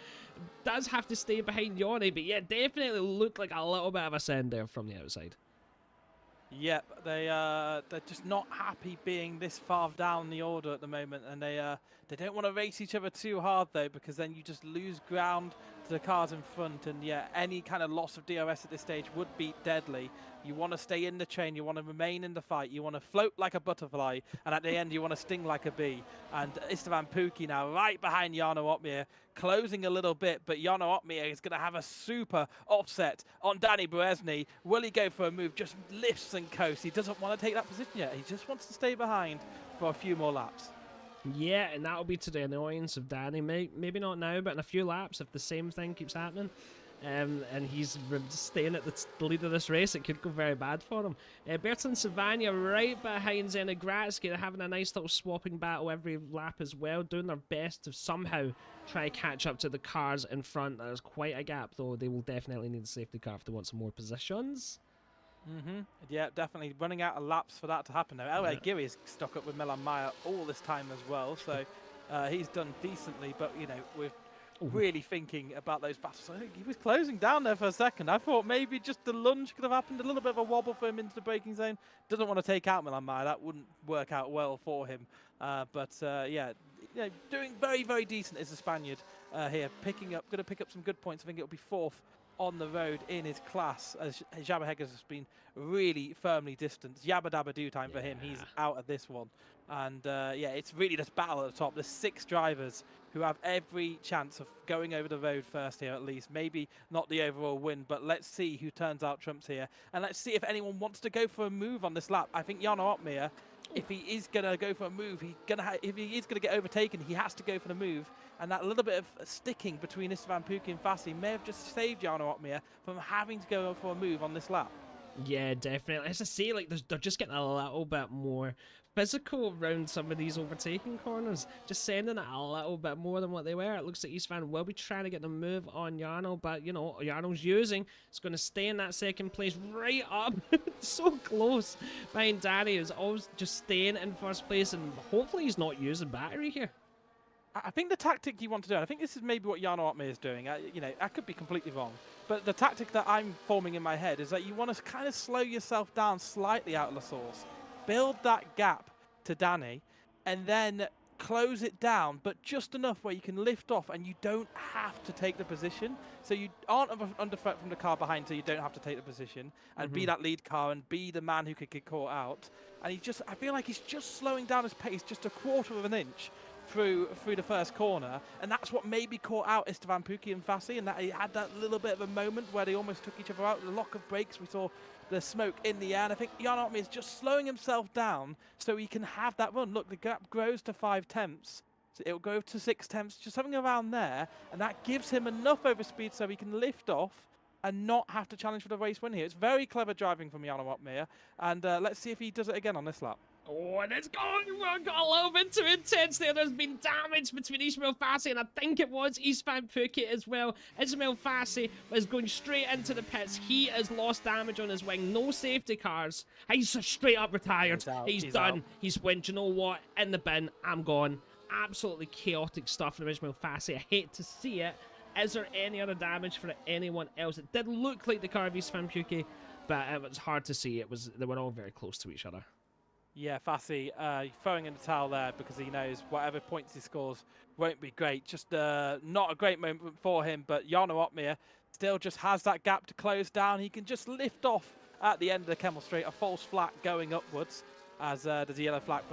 Does have to stay behind Yanni, but yeah, definitely looked like a little bit of a send there from the outside. Yep, they're just not happy being this far down the order at the moment, and they don't want to race each other too hard though, because then you just lose ground to the cars in front, and yeah, any kind of loss of DRS at this stage would be deadly. You want to stay in the train, you want to remain in the fight, you want to float like a butterfly, and at the end you want to sting like a bee. And Istvan Pukki now right behind Jarno Opmeer, closing a little bit, but Jarno Opmeer is going to have a super offset on Danny Berezny. Will he go for a move? Just lifts and coasts. He doesn't want to take that position yet. He just wants to stay behind for a few more laps. Yeah, and that'll be to the annoyance of Danny. Maybe not now, but in a few laps, if the same thing keeps happening, and he's staying at the lead of this race, it could go very bad for him. Bertrand Savagna right behind Zenigratsky. They're having a nice little swapping battle every lap as well, doing their best to somehow try to catch up to the cars in front. There's quite a gap, though. They will definitely need a safety car if they want some more positions. Yeah, definitely running out of laps for that to happen now. LA Giri is stuck up with Milan Meyer all this time as well, so he's done decently, but you know, we're really thinking about those battles. I think he was closing down there for a second. I thought maybe just the lunge could have happened, a little bit of a wobble for him into the braking zone. Doesn't want to take out Milan Meyer. That wouldn't work out well for him. Yeah, you know, doing very, very decent as a Spaniard here, going to pick up some good points. I think it'll be 4th on the road in his class, as Jabba Heggers has been really firmly distanced. Yabba dabba do time for him. He's out of this one. And yeah, it's really this battle at the top. There's 6 drivers who have every chance of going over the road first here at least. Maybe not the overall win, but let's see who turns out trumps here. And let's see if anyone wants to go for a move on this lap. I think Jarno Opmeer, if he is going to go for a move, if he is going to get overtaken, he has to go for the move. And that little bit of sticking between Istvan Pukki and Fassi may have just saved Jarno Opmeer from having to go for a move on this lap. Yeah, definitely. As I say, like they're just getting a little bit more physical around some of these overtaking corners, just sending it a little bit more than what they were. It looks like Istvan will be trying to get the move on Jarno, but you know, Jarno's it's going to stay in that second place right up so close behind Danny, who's always just staying in first place, and hopefully he's not using battery here. I think the tactic you want to do, and I think this is maybe what Jarno Opmeer is doing, you know, I could be completely wrong, but the tactic that I'm forming in my head is that you want to kind of slow yourself down slightly out of the source, build that gap to Danny, and then close it down, but just enough where you can lift off and you don't have to take the position. So you aren't under threat from the car behind, so you don't have to take the position and be that lead car and be the man who could get caught out. And I feel like he's just slowing down his pace just 1/4 of an inch through the first corner, and that's what maybe caught out Istvan Pukki and Fassi, and that he had that little bit of a moment where they almost took each other out. The lock of brakes, we saw the smoke in the air, and I think Jarno Opmeer is just slowing himself down so he can have that run. Look, the gap grows to 5 tenths, so it'll go to 6 tenths, just something around there, and that gives him enough overspeed so he can lift off and not have to challenge for the race win here. It's very clever driving from Jarno Opmeer, and let's see if he does it again on this lap. Oh, and it's got a little bit too intense there. There's been damage between Ismail Fassi and I think it was Istvan Pukki as well. Ismail Fassi is going straight into the pits. He has lost damage on his wing. No safety cars. He's straight up retired. He's done. Out. He's went, you know what? In the bin. I'm gone. Absolutely chaotic stuff from Ismail Fassi. I hate to see it. Is there any other damage for anyone else? It did look like the car of Istvan Pukki, but it was hard to see. They were all very close to each other. Yeah, Fassi throwing in the towel there because he knows whatever points he scores won't be great. Just not a great moment for him, but Jarno Opmeer still just has that gap to close down. He can just lift off at the end of the Kemmel Straight, a false flat going upwards as the yellow flag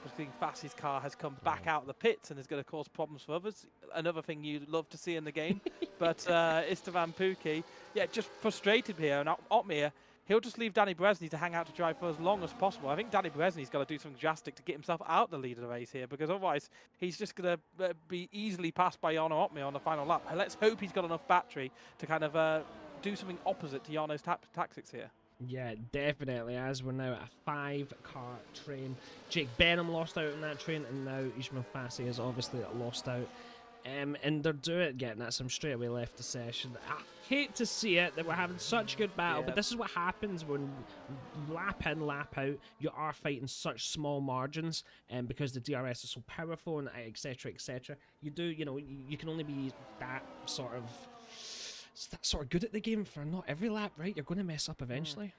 between Fassi's car has come back out of the pits and is going to cause problems for others. Another thing you'd love to see in the game. But Istvan Pukki, yeah, just frustrated here. And Opmeer, he'll just leave Danny Brezny to hang out to dry for as long as possible. I think Danny Brezny's got to do something drastic to get himself out the lead of the race here, because otherwise he's just going to be easily passed by Jarno Opmeer on the final lap. And let's hope he's got enough battery to kind of do something opposite to Jarno's tactics here. Yeah, definitely, as we're now at a 5-car train. Jake Benham lost out in that train, and now Ismail Fassi has obviously lost out. And they're getting at some straight away left the session. I hate to see it, that we're having such a good battle, but this is what happens when lap in, lap out, you are fighting such small margins, and because the DRS is so powerful, and etc, etc, you do, you know, you can only be that sort of good at the game for not every lap, right? You're going to mess up eventually.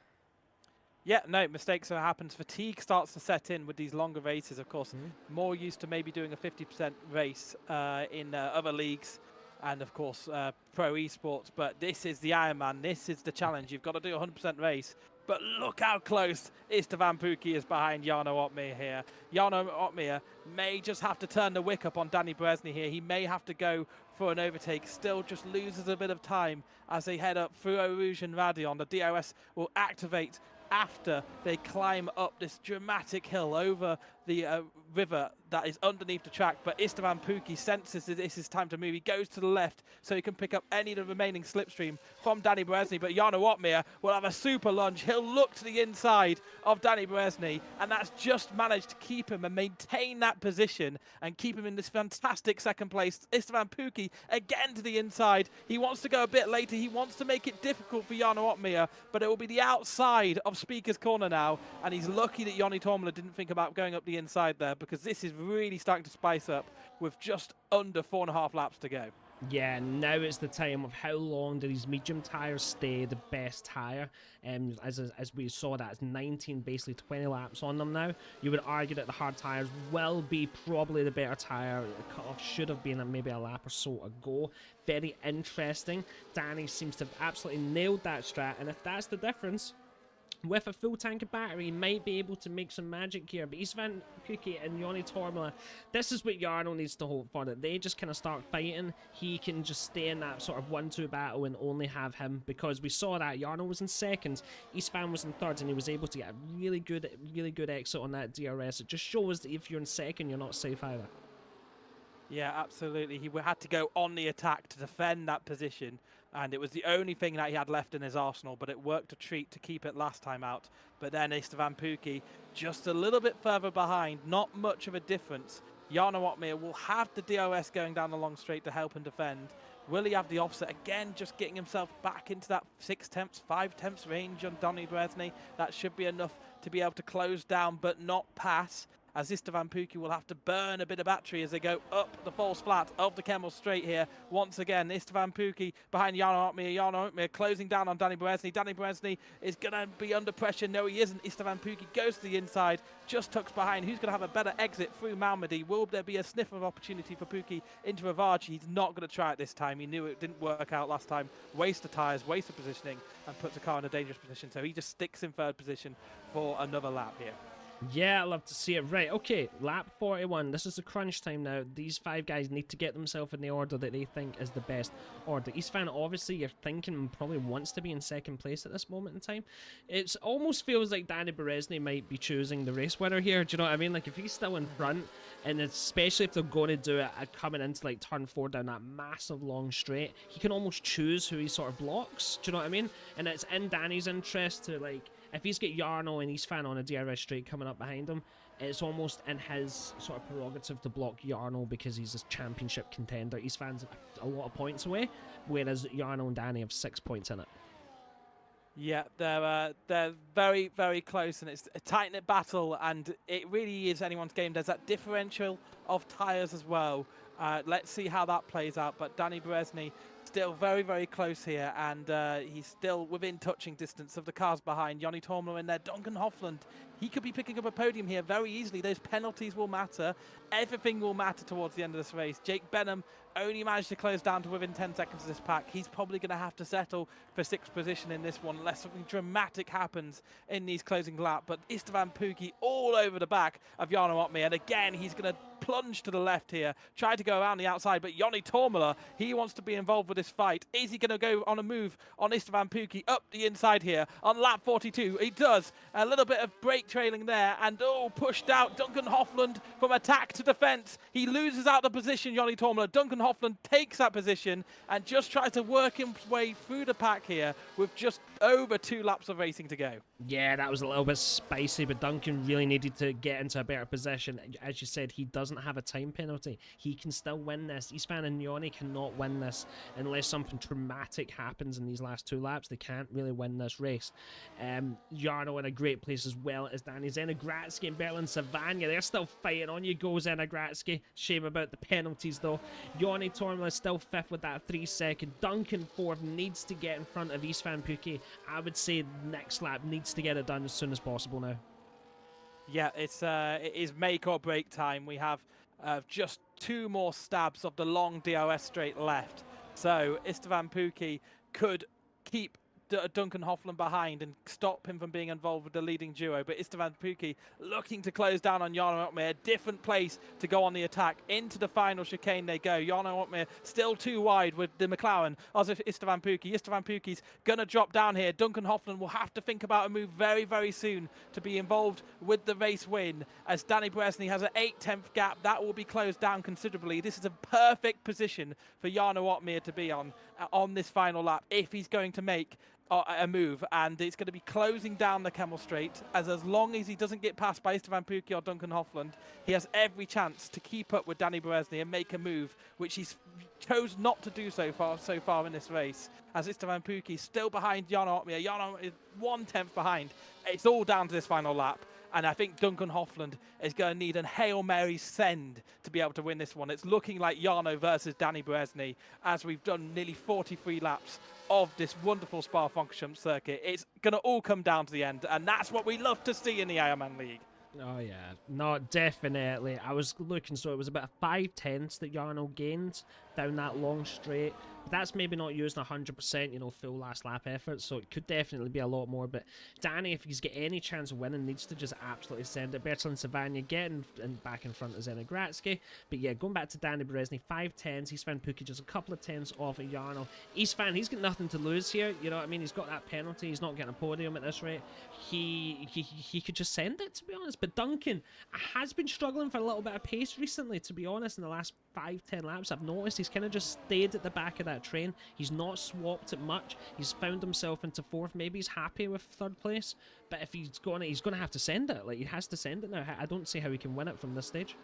Yeah, no, mistakes happens. Fatigue starts to set in with these longer races, of course. More used to maybe doing a 50% race in other leagues and, of course, pro esports. But this is the Ironman. This is the challenge. You've got to do a 100% race. But look how close Istvan Pukki is behind Jarno Opmeer here. Jarno Opmeer may just have to turn the wick up on Danny Brezny here. He may have to go for an overtake. Still just loses a bit of time as they head up through Eau Rouge and Radion. The DOS will activate after they climb up this dramatic hill over the river that is underneath the track. But Istvan Pukki senses that this is time to move. He goes to the left so he can pick up any of the remaining slipstream from Danny Brezny. But Jarno Opmeer will have a super lunge. He'll look to the inside of Danny Brezny, and that's just managed to keep him and maintain that position and keep him in this fantastic second place. Istvan Pukki again to the inside. He wants to go a bit later. He wants to make it difficult for Jarno Opmeer, but it will be the outside of Speaker's Corner now, and he's lucky that Joni Tormler didn't think about going up the inside there, because this is really starting to spice up with just under 4.5 laps to go. Yeah, now it's the time of how long do these medium tyres stay the best tyre. As we saw, that's 19, basically 20 laps on them now. You would argue that the hard tyres will be probably the better tyre. The cut-off should have been maybe a lap or so ago. Very interesting. Danny seems to have absolutely nailed that strat, and if that's the difference, with a full tank of battery, he might be able to make some magic here. But Istvan Pukki and Joni Tormler, this is what Jarno needs to hope for, that they just kind of start fighting. He can just stay in that sort of 1-2 battle and only have him, because we saw that Jarno was in second, Istvan was in third, and he was able to get a really good exit on that DRS. It just shows that if you're in second, you're not safe either. Yeah, absolutely. He had to go on the attack to defend that position, and it was the only thing that he had left in his arsenal, but it worked a treat to keep it last time out. But then Istvan Pukki just a little bit further behind, not much of a difference. Jarno Opmeer will have the DOS going down the long straight to help and defend. Will he have the offset again, just getting himself back into that 6/10, 5/10 range on Danny Brezny? That should be enough to be able to close down but not pass, as Istvan Pukki will have to burn a bit of battery as they go up the false flat of the Kemmel Straight here. Once again, Istvan Pukki behind Jarno Opmeer. Jarno Opmeer closing down on Danny Brezny. Danny Brezny is going to be under pressure. No, he isn't. Istvan Pukki goes to the inside, just tucks behind. Who's going to have a better exit through Malmedy? Will there be a sniff of opportunity for Pukki into Ravaji? He's not going to try it this time. He knew it didn't work out last time. Waste of tyres, waste of positioning, and puts the car in a dangerous position. So he just sticks in third position for another lap here. Yeah, I love to see it. Right, okay, lap 41. This is the crunch time now. These 5 guys need to get themselves in the order that they think is the best order. Istvan, obviously, you're thinking probably wants to be in second place at this moment in time. It almost feels like Danny Brezny might be choosing the race winner here. Do you know what I mean? Like, if he's still in front, and especially if they're going to do it coming into, like, turn 4 down that massive long straight, he can almost choose who he sort of blocks. Do you know what I mean? And it's in Danny's interest to, like, if he's got Jarno and Istvan on a DRS straight coming up behind him, it's almost in his sort of prerogative to block Jarno, because he's a championship contender. Istvan's a lot of points away, whereas Jarno and Danny have 6 points in it. Yeah, they're very, very close, and it's a tight-knit battle, and it really is anyone's game. There's that differential of tyres as well. Let's see how that plays out, but Danny Brezny still very, very close here, and he's still within touching distance of the cars behind. Joni Tormler in there, Duncan Hofland. He could be picking up a podium here very easily. Those penalties will matter. Everything will matter towards the end of this race. Jake Benham only managed to close down to within 10 seconds of this pack. He's probably going to have to settle for 6th position in this one unless something dramatic happens in these closing lap. But Istvan Pukki all over the back of Jarno Opmeer, and again he's going to plunge to the left here, try to go around the outside, but Joni Tormela, he wants to be involved with this fight. Is he going to go on a move on Istvan Pukki up the inside here on lap 42? He does. A little bit of brake trailing there, and pushed out Duncan Hofland from attack to defense. He loses out the position, Joni Tormela. Duncan Hofland takes that position and just tries to work his way through the pack here with just over 2 laps of racing to go. Yeah, that was a little bit spicy, but Duncan really needed to get into a better position. As you said, he doesn't have a time penalty. He can still win this. Istvan and Joni cannot win this unless something traumatic happens in these last 2 laps. They can't really win this race. Jarno in a great place as well as Danny Zenegratsky and Berlin Savagna. They're still fighting on. You go, Zenegratsky. Shame about the penalties, though. Joni Tormela is still 5th with that 3-second. Duncan 4th, needs to get in front of Istvan Pukki. I would say next lap needs to get it done as soon as possible now. Yeah, it is make or break time. We have just 2 more stabs of the long DRS straight left. So Istvan Pukki could keep Duncan Hofland behind and stop him from being involved with the leading duo, but Istvan Pukki looking to close down on Jarno Opmeer. A different place to go on the attack. Into the final chicane they go. Jarno Opmeer still too wide with the McLaren as if Istvan Pukki. Istvan Pukki's gonna drop down here. Duncan Hofland will have to think about a move very, very soon to be involved with the race win, as Danny Beresny has an 8/10 gap. That will be closed down considerably. This is a perfect position for Jarno Opmeer to be on this final lap if he's going to make a move, and it's going to be closing down the Kemmel Straight, as long as he doesn't get passed by Istvan Pukki or Duncan Hofland, he has every chance to keep up with Danny Beresny and make a move, which he's chose not to do so far in this race, as Istvan Pukki still behind Jarno Opmeer. Jarno is 1/10 behind. It's all down to this final lap, and I think Duncan Hofland is going to need a Hail Mary send to be able to win this one. It's looking like Jarno versus Danny Beresny, as we've done nearly 43 laps of this wonderful Spa-Francorchamps circuit. It's going to all come down to the end, and that's what we love to see in the Ironman League. Oh yeah, no, definitely. I was looking, so it was about 5/10 that Jarno gained down that long straight. But that's maybe not using 100%, you know, full last lap effort, so it could definitely be a lot more. But Danny, if he's got any chance of winning, needs to just absolutely send it. Bertrand Savagna getting back in front of Zenegratsky. But yeah, going back to Danny Beresny, 5/10. Istvan Pukki just a couple of tenths off of Jarno. Istvan, he's got nothing to lose here. You know what I mean? He's got that penalty. He's not getting a podium at this rate. He could just send it, to be honest. But Duncan has been struggling for a little bit of pace recently, to be honest. In the last 5-10 laps, I've noticed he's kind of just stayed at the back of that train. He's not swapped it much. He's found himself into 4th. Maybe he's happy with 3rd place, but if he's going to have to send it. Like, he has to send it now. I don't see how he can win it from this stage.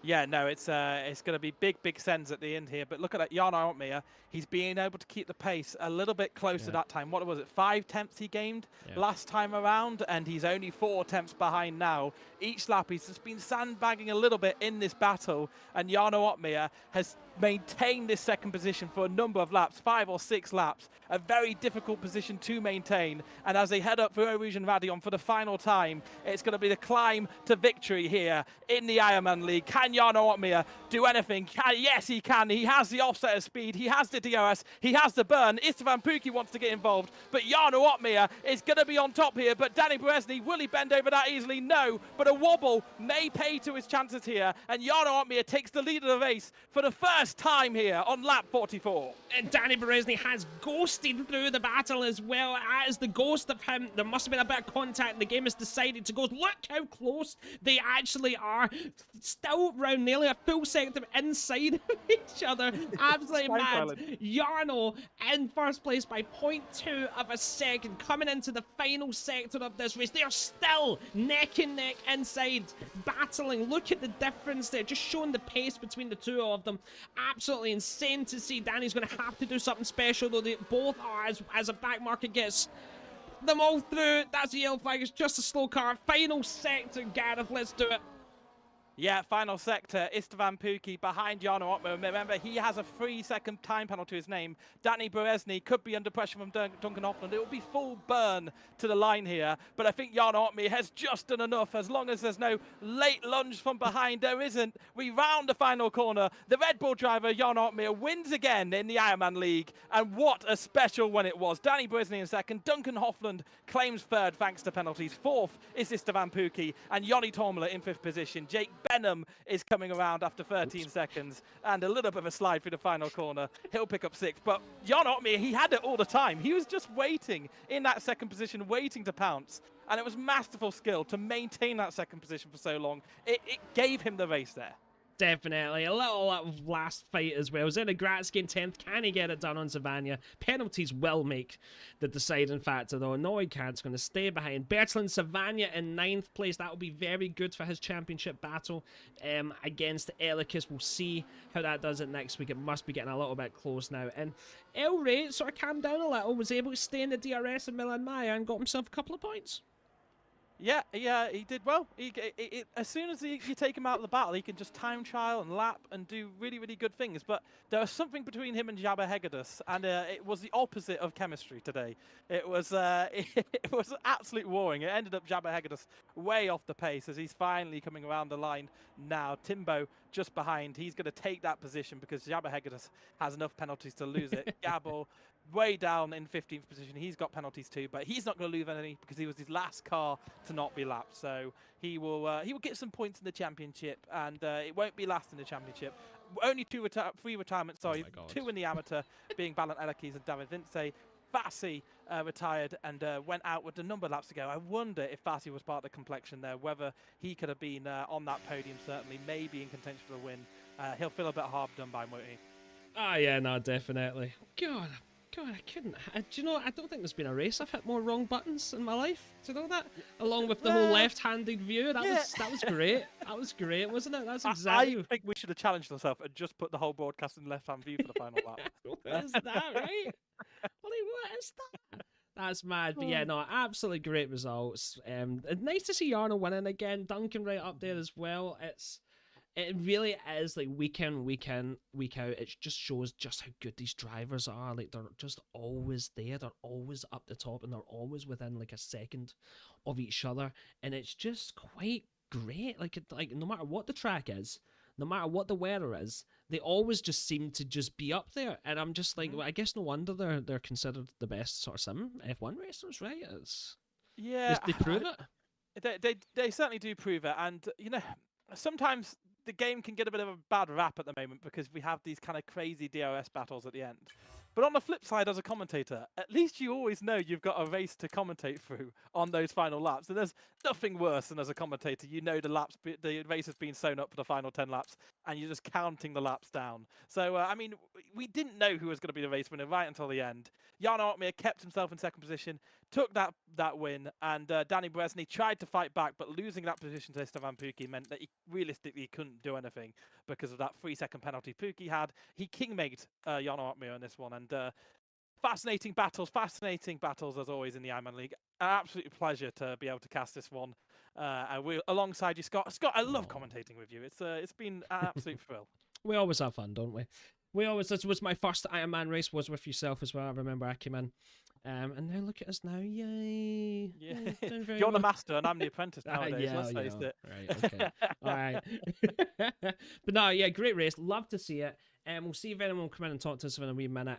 Yeah, no, it's going to be big sends at the end here. But look at that, Jarno Opmeer. He's being able to keep the pace a little bit closer that time. What was it, 5/10 he gained last time around, and he's only 4/10 behind now. Each lap he's just been sandbagging a little bit in this battle, and Jarno Opmeer has maintained this 2nd position for a number of laps, 5 or 6 laps. A very difficult position to maintain. And as they head up for Eau Rouge and Radion for the final time, it's going to be the climb to victory here in the Ironman League. Can Jarno Opmeer do anything? Yes, he can. He has the offset of speed. He has the DRS. He has the burn. Istvan Pukki wants to get involved, but Jarno Opmeer is going to be on top here. But Danny Beresny, will he bend over that easily? No, but a wobble may pay to his chances here, and Jarno Opmeer takes the lead of the race for the first time here on lap 44. And Danny Beresny has ghosted through the battle as well. As the ghost of him, there must have been a bit of contact, and the game has decided to go. Look how close they actually are. Still round nearly a full sector inside of each other. Absolutely mad. Jarno in 1st place by 0.2 of a second, coming into the final sector of this race. They are still neck and neck inside, battling. Look at the difference there, just showing the pace between the 2 of them. Absolutely insane to see. Danny's going to have to do something special, though. They both are, as a back marker gets them all through. That's a yellow flag. It's just a slow car. Final sector, Gareth. Let's do it. Yeah, final sector, Istvan Pukki behind Jarno Opmeer. Remember, he has a 3-second time penalty to his name. Danny Beresny could be under pressure from Duncan Hofland. It will be full burn to the line here, but I think Jarno Opmeer has just done enough. As long as there's no late lunge from behind, there isn't. We round the final corner. The Red Bull driver, Jarno Opmeer, wins again in the Ironman League, and what a special one it was. Danny Beresny in 2nd, Duncan Hofland claims 3rd thanks to penalties. 4th is Istvan Pukki, and Joni Tormela in 5th position. Jake Venom is coming around after 13 seconds and a little bit of a slide through the final corner. He'll pick up 6, but Jan Otmir, he had it all the time. He was just waiting in that second position, waiting to pounce. And it was masterful skill to maintain that second position for so long. It gave him the race there. Definitely. A little last fight as well. Zenigratski in 10th. Can he get it done on Savannah? Penalties will make the deciding factor, though. Noikant's going to stay behind. Bertrand Savannah in 9th place. That will be very good for his championship battle against Elikis. We'll see how that does it next week. It must be getting a little bit close now. And El Rey sort of calmed down a little. Was able to stay in the DRS in Milan Maya and got himself a couple of points. Yeah, he did well. As soon as you take him out of the battle, he can just time trial and lap and do really, really good things. But there was something between him and Jabba Hegedus, and it was the opposite of chemistry today. It was it was absolute warring. It ended up Jabba Hegedus way off the pace as he's finally coming around the line now. Timbo just behind. He's going to take that position because Jabba Hegedus has enough penalties to lose it. Gabble way down in 15th position. He's got penalties too, but he's not going to lose any because he was his last car to not be lapped. So he will get some points in the championship, and it won't be last in the championship. Only three retirements, sorry, 2 in the amateur, being Balint Elikis and David Vince. Fassi retired and went out with a number of laps to go. I wonder if Fassi was part of the complexion there, whether he could have been on that podium, certainly, maybe in contention for a win. He'll feel a bit hard done by, won't he? Ah, yeah, no, definitely. God, I couldn't. Do you know, I don't think there's been a race I've hit more wrong buttons in my life. Do you know that? Along with the whole left-handed view. That was great. That was great, wasn't it? That's exactly... I think we should have challenged ourselves and just put the whole broadcast in left-hand view for the final lap. What is that, right? What is that? That's mad. But yeah, no, absolutely great results. Nice to see Yarno winning again. Duncan right up there as well. It really is like week in, week out. It just shows just how good these drivers are. Like they're just always there. They're always up the top, and they're always within like a second of each other. And it's just quite great. Like no matter what the track is, no matter what the weather is, they always just seem to just be up there. And I'm just like, well, I guess no wonder they're considered the best sort of sim F1 racers, right? They prove it. They certainly do prove it. And you know, sometimes the game can get a bit of a bad rap at the moment because we have these kind of crazy DRS battles at the end. But on the flip side, as a commentator, at least you always know you've got a race to commentate through on those final laps. And there's nothing worse than as a commentator, you know the race has been sewn up for the final 10 laps, and you're just counting the laps down. So, I mean, we didn't know who was going to be the race winner right until the end. Jan Otmir kept himself in second position, took that win, and Danny Bresny tried to fight back, but losing that position to Esteban Pookie meant that he realistically couldn't do anything because of that 3-second penalty Pookie had. He king-made Jan Otmir on this one, and fascinating battles as always in the Ironman League. An absolute pleasure to be able to cast this one alongside you, Scott. Scott, I love commentating with you. It's been an absolute thrill. We always have fun, don't we? This was my first Ironman race, was with yourself as well. I remember I came in. And now look at us now, yay! Yeah. You're the master and I'm the apprentice nowadays. Let's face it. Right, okay, all right. But no, yeah, great race. Love to see it. We'll see if anyone will come in and talk to us in a wee minute.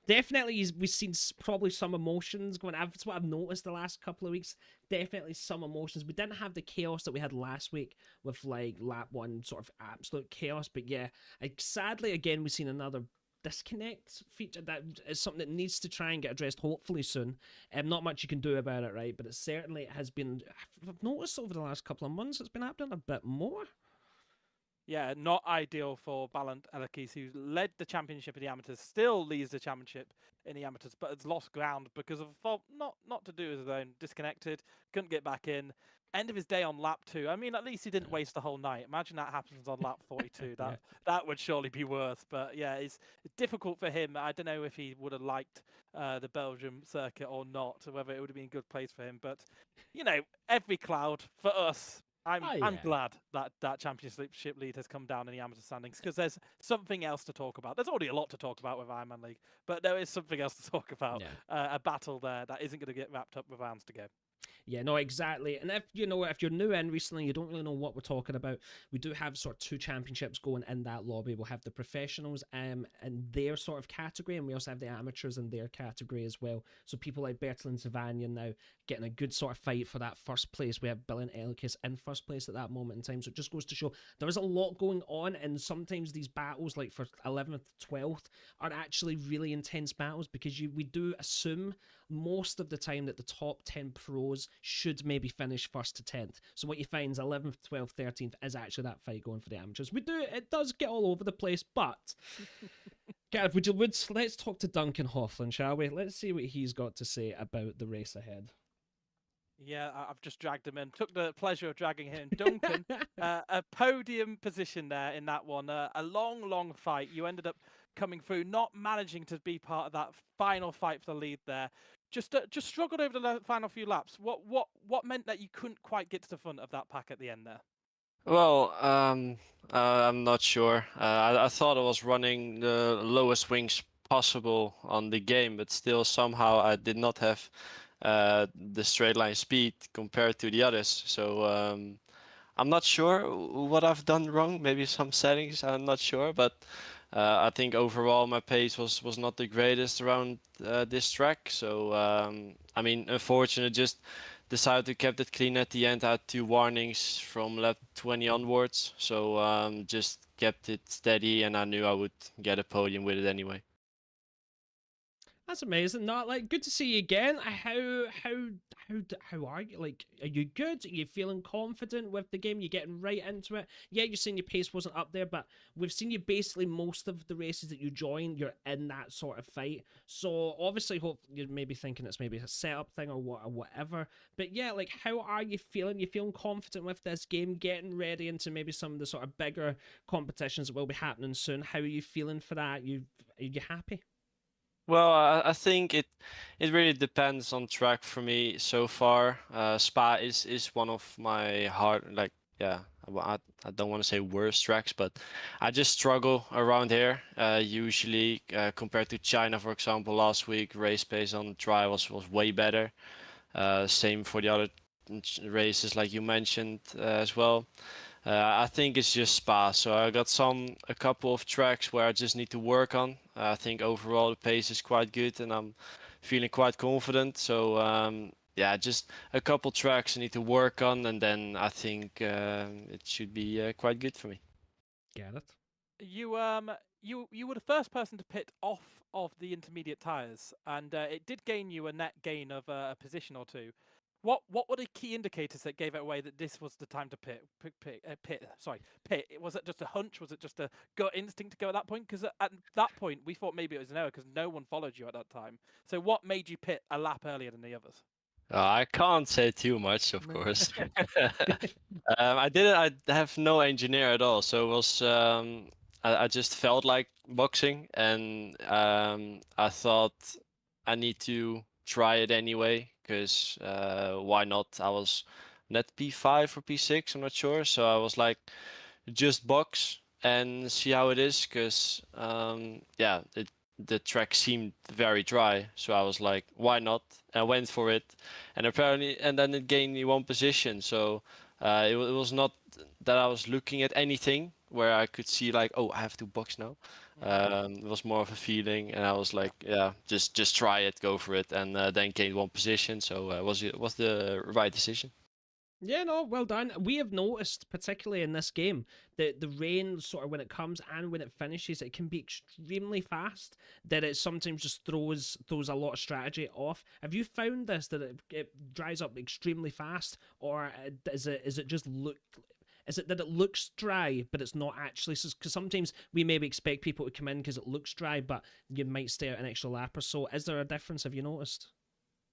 Definitely, we've seen probably some emotions going. That's what I've noticed the last couple of weeks. Definitely some emotions. We didn't have the chaos that we had last week with like lap 1 sort of absolute chaos. But yeah, sadly again we've seen another disconnect feature that is something that needs to try and get addressed hopefully soon. Not much you can do about it, right? But it certainly has been, I've noticed over the last couple of months it's been happening a bit more. Yeah, not ideal for Balint Elikis, who led the championship in the amateurs, still leads the championship in the amateurs, but has lost ground because of a fault, not to do with his own, disconnected, couldn't get back in. End of his day on lap 2. I mean, at least he didn't waste the whole night. Imagine that happens on lap 42. That would surely be worse. But yeah, it's difficult for him. I don't know if he would have liked the Belgium circuit or not, or whether it would have been a good place for him. But you know, every cloud for us. I'm glad that championship lead has come down in the amateur standings because there's something else to talk about. There's already a lot to talk about with Ironman League, but there is something else to talk about. A battle there that isn't going to get wrapped up with rounds to go. Yeah, no, exactly. And if if you're new in recently, you don't really know what we're talking about. We do have sort of two championships going in that lobby. We'll have the professionals in their sort of category, and we also have the amateurs in their category as well. So people like Bertel and Savannah now getting a good sort of fight for that first place. We have Bill and Elkis in first place at that moment in time. So it just goes to show there is a lot going on, and sometimes these battles, like for 11th, 12th, are actually really intense battles because we do assume most of the time that the top 10 pros should maybe finish first to 10th. So what you find is 11th, 12th, 13th is actually that fight going for the amateurs. It does get all over the place, but Gareth, let's talk to Duncan Hofflin, shall we? Let's see what he's got to say about the race ahead. Yeah, I've just dragged him in. Took the pleasure of dragging him. Duncan, a podium position there in that one. A long, long fight. You ended up coming through, not managing to be part of that final fight for the lead there. Just struggled over the final few laps. What meant that you couldn't quite get to the front of that pack at the end there? Well, I'm not sure. I thought I was running the lowest wings possible on the game, but still somehow I did not have the straight line speed compared to the others. So I'm not sure what I've done wrong. Maybe some settings, I'm not sure, but I think overall my pace was not the greatest around this track. So I mean, unfortunately, just decided to keep it clean at the end. I had 2 warnings from lap 20 onwards, so just kept it steady, and I knew I would get a podium with it anyway. That's amazing. Not like good to see you again. How are you? Like, are you good? Are you feeling confident with the game? You're getting right into it. Yeah, you're saying your pace wasn't up there, but we've seen you basically most of the races that you join. You're in that sort of fight. So obviously, hope you're maybe thinking it's maybe a setup thing or whatever. But yeah, like, how are you feeling? You feeling confident with this game? Getting ready into maybe some of the sort of bigger competitions that will be happening soon. How are you feeling for that? Are you happy? Well, I think it really depends on track for me so far. Spa is one of my hard, like, yeah, I don't want to say worst tracks, but I just struggle around here. Usually compared to China, for example, last week race pace on dry was way better. Same for the other races like you mentioned as well. I think it's just Spa. So I got a couple of tracks where I just need to work on. I think overall the pace is quite good, and I'm feeling quite confident. So yeah, just a couple tracks I need to work on, and then I think it should be quite good for me. Get it? You were the first person to pit off of the intermediate tires, and it did gain you a net gain of a position or two. What were the key indicators that gave it away that this was the time to pit? Was it just a hunch? Was it just a gut instinct to go at that point? Because at that point we thought maybe it was an error because no one followed you at that time. So what made you pit a lap earlier than the others? I can't say too much, of course. I didn't. I have no engineer at all, so it was. I just felt like boxing, and I thought I need to try it anyway, because why not? I was net P5 or P6, I'm not sure. So I was like, just box and see how it is, because yeah, the track seemed very dry. So I was like, why not? And I went for it, and apparently, and then it gained me 1 position. So it was not that I was looking at anything where I could see like, oh, I have to box now. It was more of a feeling, and I was like, yeah, just try it, go for it, and then gained 1 position. So was the right decision. Yeah, no, well done. We have noticed, particularly in this game, that the rain, sort of when it comes and when it finishes, it can be extremely fast. That it sometimes just throws a lot of strategy off. Have you found this that it dries up extremely fast, or is it just look? Is it that it looks dry, but it's not actually? Because sometimes we maybe expect people to come in because it looks dry, but you might stay out an extra lap or so. Is there a difference? Have you noticed?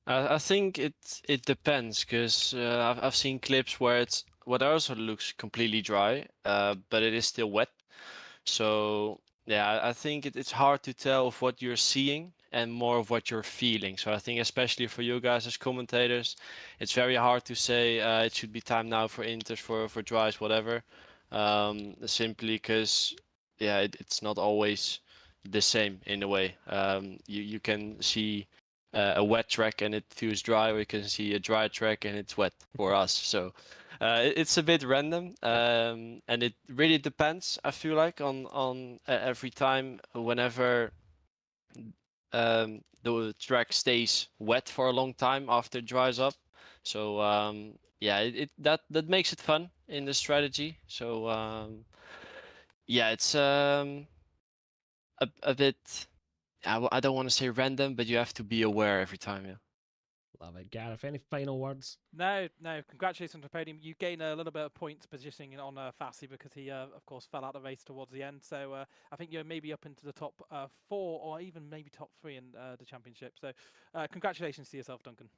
I think it depends, because I've seen clips where it's what also looks completely dry, but it is still wet. So yeah, I think it's hard to tell of what you're seeing and more of what you're feeling. So I think especially for you guys as commentators, it's very hard to say it should be time now for inters, for dries, whatever. Simply because yeah, it's not always the same in a way. You can see a wet track and it feels dry, or you can see a dry track and it's wet for us. So it's a bit random, and it really depends, I feel like, on every time whenever the track stays wet for a long time after it dries up. So yeah, that makes it fun in the strategy. So yeah, it's a bit. I don't want to say random, but you have to be aware every time. Yeah. Love it. Gareth, any final words? No. Congratulations on the podium. You gain a little bit of points positioning on Fassi because he, of course, fell out the race towards the end. So I think you're maybe up into the top 4 or even maybe top 3 in the championship. So congratulations to yourself, Duncan.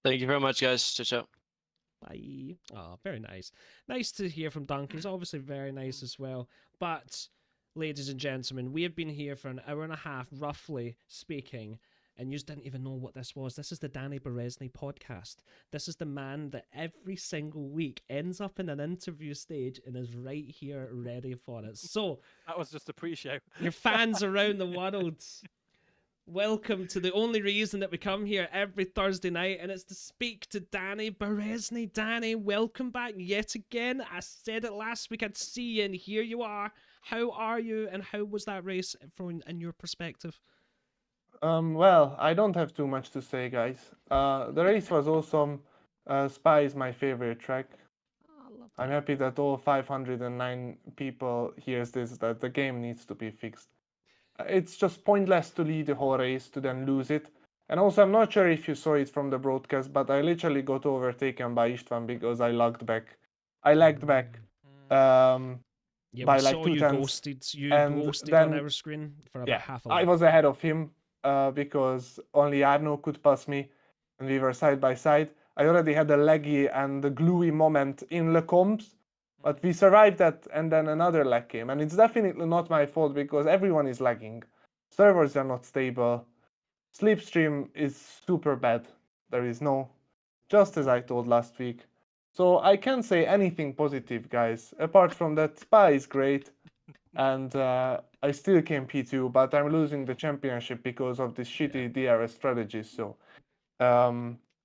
Thank you very much, guys. Ciao, ciao. Bye. Oh, very nice. Nice to hear from Duncan. He's obviously very nice as well. But, ladies and gentlemen, we have been here for an hour and a half, roughly speaking, and you didn't even know what this was. This is the Danny Berezny podcast. This is the man that every single week ends up in an interview stage and is right here ready for it. So, that was just a pre-show. Your fans around the world, welcome to the only reason that we come here every Thursday night, and it's to speak to Danny Berezny. Danny, welcome back yet again. I said it last week I'd see you, and here you are. How are you, and how was that race from in your perspective? Well, I don't have too much to say, guys. The race was awesome. Spa is my favorite track. Oh, I love I'm that. happy that all 509 people hears this, that the game needs to be fixed. It's just pointless to lead the whole race to then lose it. And also, I'm not sure if you saw it from the broadcast, but I literally got overtaken by Istvan because I lagged back. I lagged back Yeah, by we like saw 2 you tenths. ghosted. You and ghosted then, on our screen for about Yeah, half a I lap. was ahead of him because only Arno could pass me, and we were side by side. I already had a laggy and a gluey moment in Le Combs, but we survived that, and then another lag came. And it's definitely not my fault because everyone is lagging. Servers are not stable. Slipstream is super bad. There is no, just as I told last week. So I can't say anything positive, guys. Apart from that, Spa is great, and I still came P2, but I'm losing the championship because of this shitty DRS strategy. So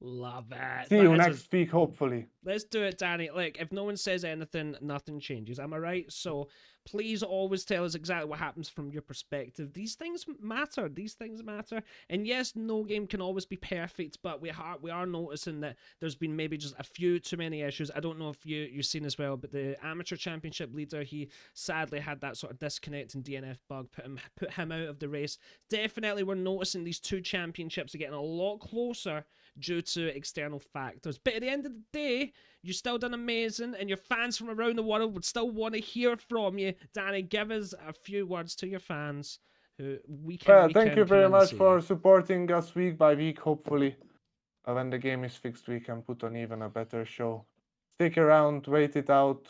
Love it. see you next week, hopefully. Let's do it, Danny. Look, if no one says anything, nothing changes. Am I right? So please always tell us exactly what happens from your perspective. These things matter. These things matter. And yes, no game can always be perfect, but we are noticing that there's been maybe just a few too many issues. I don't know if you've seen as well, but the amateur championship leader, he sadly had that sort of disconnect and DNF bug, put him out of the race. Definitely, we're noticing these two championships are getting a lot closer due to external factors. But at the end of the day, you still done amazing, and your fans from around the world would still want to hear from you. Danny, give us a few words to your fans who Thank you very much for supporting us week by week. Hopefully, when the game is fixed, we can put on even a better show. Stick around, wait it out,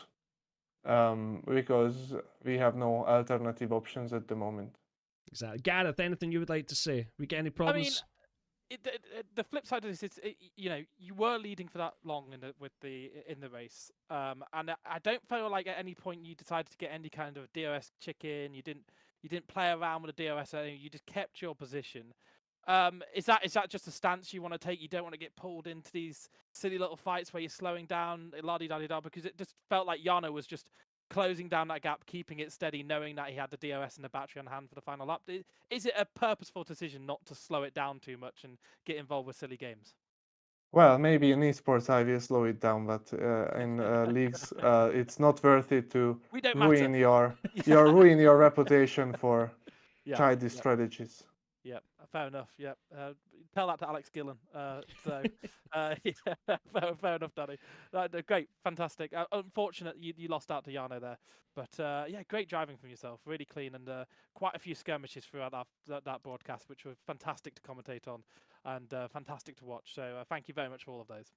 because we have no alternative options at the moment. Exactly. Gareth, anything you would like to say? We get any problems? I mean, the flip side of this is, you were leading for that long in the race, and I don't feel like at any point you decided to get any kind of DRS chicken. You didn't play around with the DRS. You just kept your position. Is that just a stance you want to take? You don't want to get pulled into these silly little fights where you're slowing down, la-di-da-di-da, because it just felt like Jarno was just closing down that gap, keeping it steady, knowing that he had the DRS and the battery on hand for the final lap. Is it a purposeful decision not to slow it down too much and get involved with silly games? Well, maybe in esports I will slow it down, but in leagues it's not worth it to ruin your ruin your reputation for childish strategies. Yep, fair enough. Yep, tell that to Alex Gillen. Yeah, fair enough, Danny. Great, fantastic. Unfortunate you lost out to Jarno there, but yeah, great driving from yourself. Really clean, and quite a few skirmishes throughout that broadcast, which were fantastic to commentate on and fantastic to watch. So thank you very much for all of those.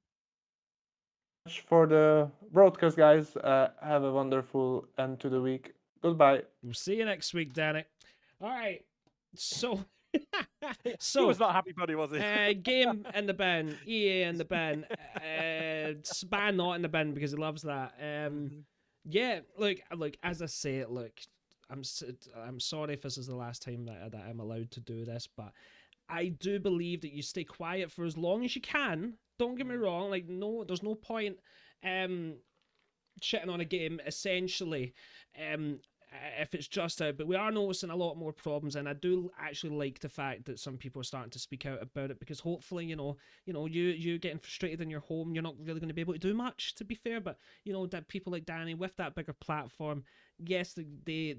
For the broadcast, guys, have a wonderful end to the week. Goodbye. We'll see you next week, Danny. All right, so. He was not happy, buddy, was he? Game in the bin, EA in the bin, Spa not in the bin because he loves that. Yeah, look, as I say, look, I'm sorry if this is the last time that I'm allowed to do this, but I do believe that you stay quiet for as long as you can. Don't get me wrong. Like, no, there's no point shitting on a game, essentially, if it's just out. But we are noticing a lot more problems, and I do actually like the fact that some people are starting to speak out about it, because hopefully, you getting frustrated in your home, you're not really going to be able to do much, to be fair. But that people like Danny with that bigger platform, yes, they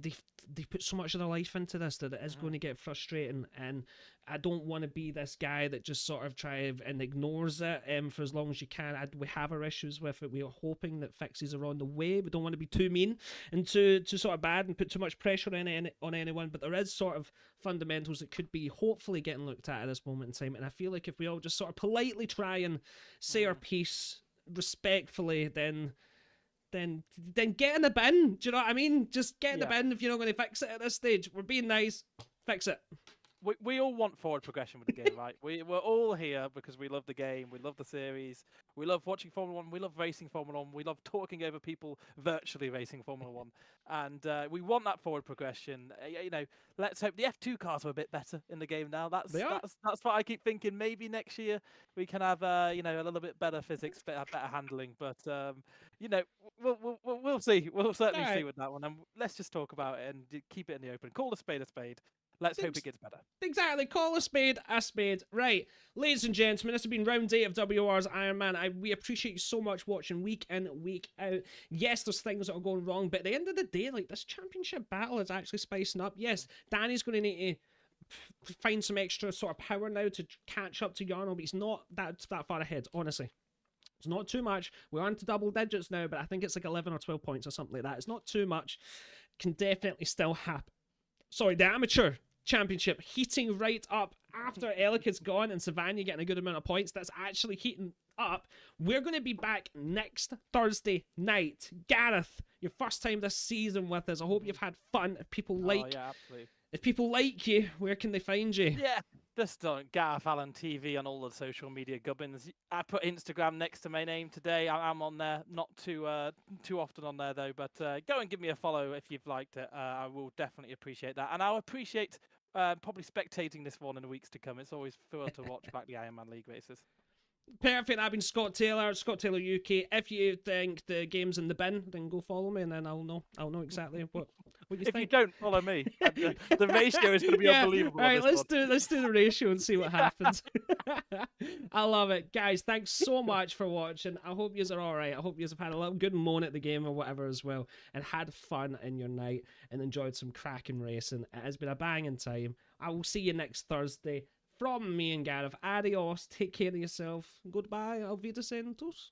put so much of their life into this that it is going to get frustrating, and I don't want to be this guy that just sort of tries and ignores it for as long as you can. We have our issues with it. We are hoping that fixes are on the way. We don't want to be too mean and too sort of bad and put too much pressure on anyone, but there is sort of fundamentals that could be hopefully getting looked at this moment in time. And I feel like if we all just sort of politely try and say our piece respectfully, then get in the bin. Do you know what I mean? Just get in the bin if you're not going to fix it at this stage. We're being nice. Fix it. We all want forward progression with the game, right? We're all here because we love the game, we love the series, we love watching Formula 1, we love racing Formula 1, we love talking over people virtually racing Formula 1, and we want that forward progression. Let's hope the F2 cars are a bit better in the game now. That's what I keep thinking. Maybe next year we can have a little bit better physics, better handling. But we'll see. We'll certainly see with that one, and let's just talk about it and keep it in the open. Call a spade a spade. Let's hope it gets better. Exactly. Call a spade a spade. Right. Ladies and gentlemen, this has been round 8 of WOR's Ironman. We appreciate you so much watching week in, week out. Yes, there's things that are going wrong, but at the end of the day, like, this championship battle is actually spicing up. Yes, Danny's going to need to find some extra sort of power now to catch up to Jarno, but he's not that far ahead, honestly. It's not too much. We're on to double digits now, but I think it's like 11 or 12 points or something like that. It's not too much. Can definitely still happen. Sorry, the amateur championship heating right up after Elika's gone and Savannah getting a good amount of points. That's actually heating up. We're going to be back next Thursday night. Gareth, your first time this season with us. I hope you've had fun. If people like you, where can they find you? Yeah, just on Gareth Allen TV on all the social media gubbins. I put Instagram next to my name today. I'm on there, not too often on there though, but go and give me a follow if you've liked it. I will definitely appreciate that, and I'll appreciate probably spectating this one in the weeks to come. It's always fun to watch back the Ironman League races. Perfect. I've been Scott Taylor UK. If you think the game's in the bin, then go follow me, and then I'll know exactly what you think. If you don't follow me, the ratio is going to be unbelievable. All right, let's do the ratio and see what happens. I love it, guys. Thanks so much for watching. I hope yous are all right. I hope yous have had a little good moan at the game or whatever as well, and had fun in your night and enjoyed some cracking racing. It has been a banging time. I will see you next Thursday. From me and Gareth, adios, take care of yourself, goodbye, auf Wiedersehen, tschüss.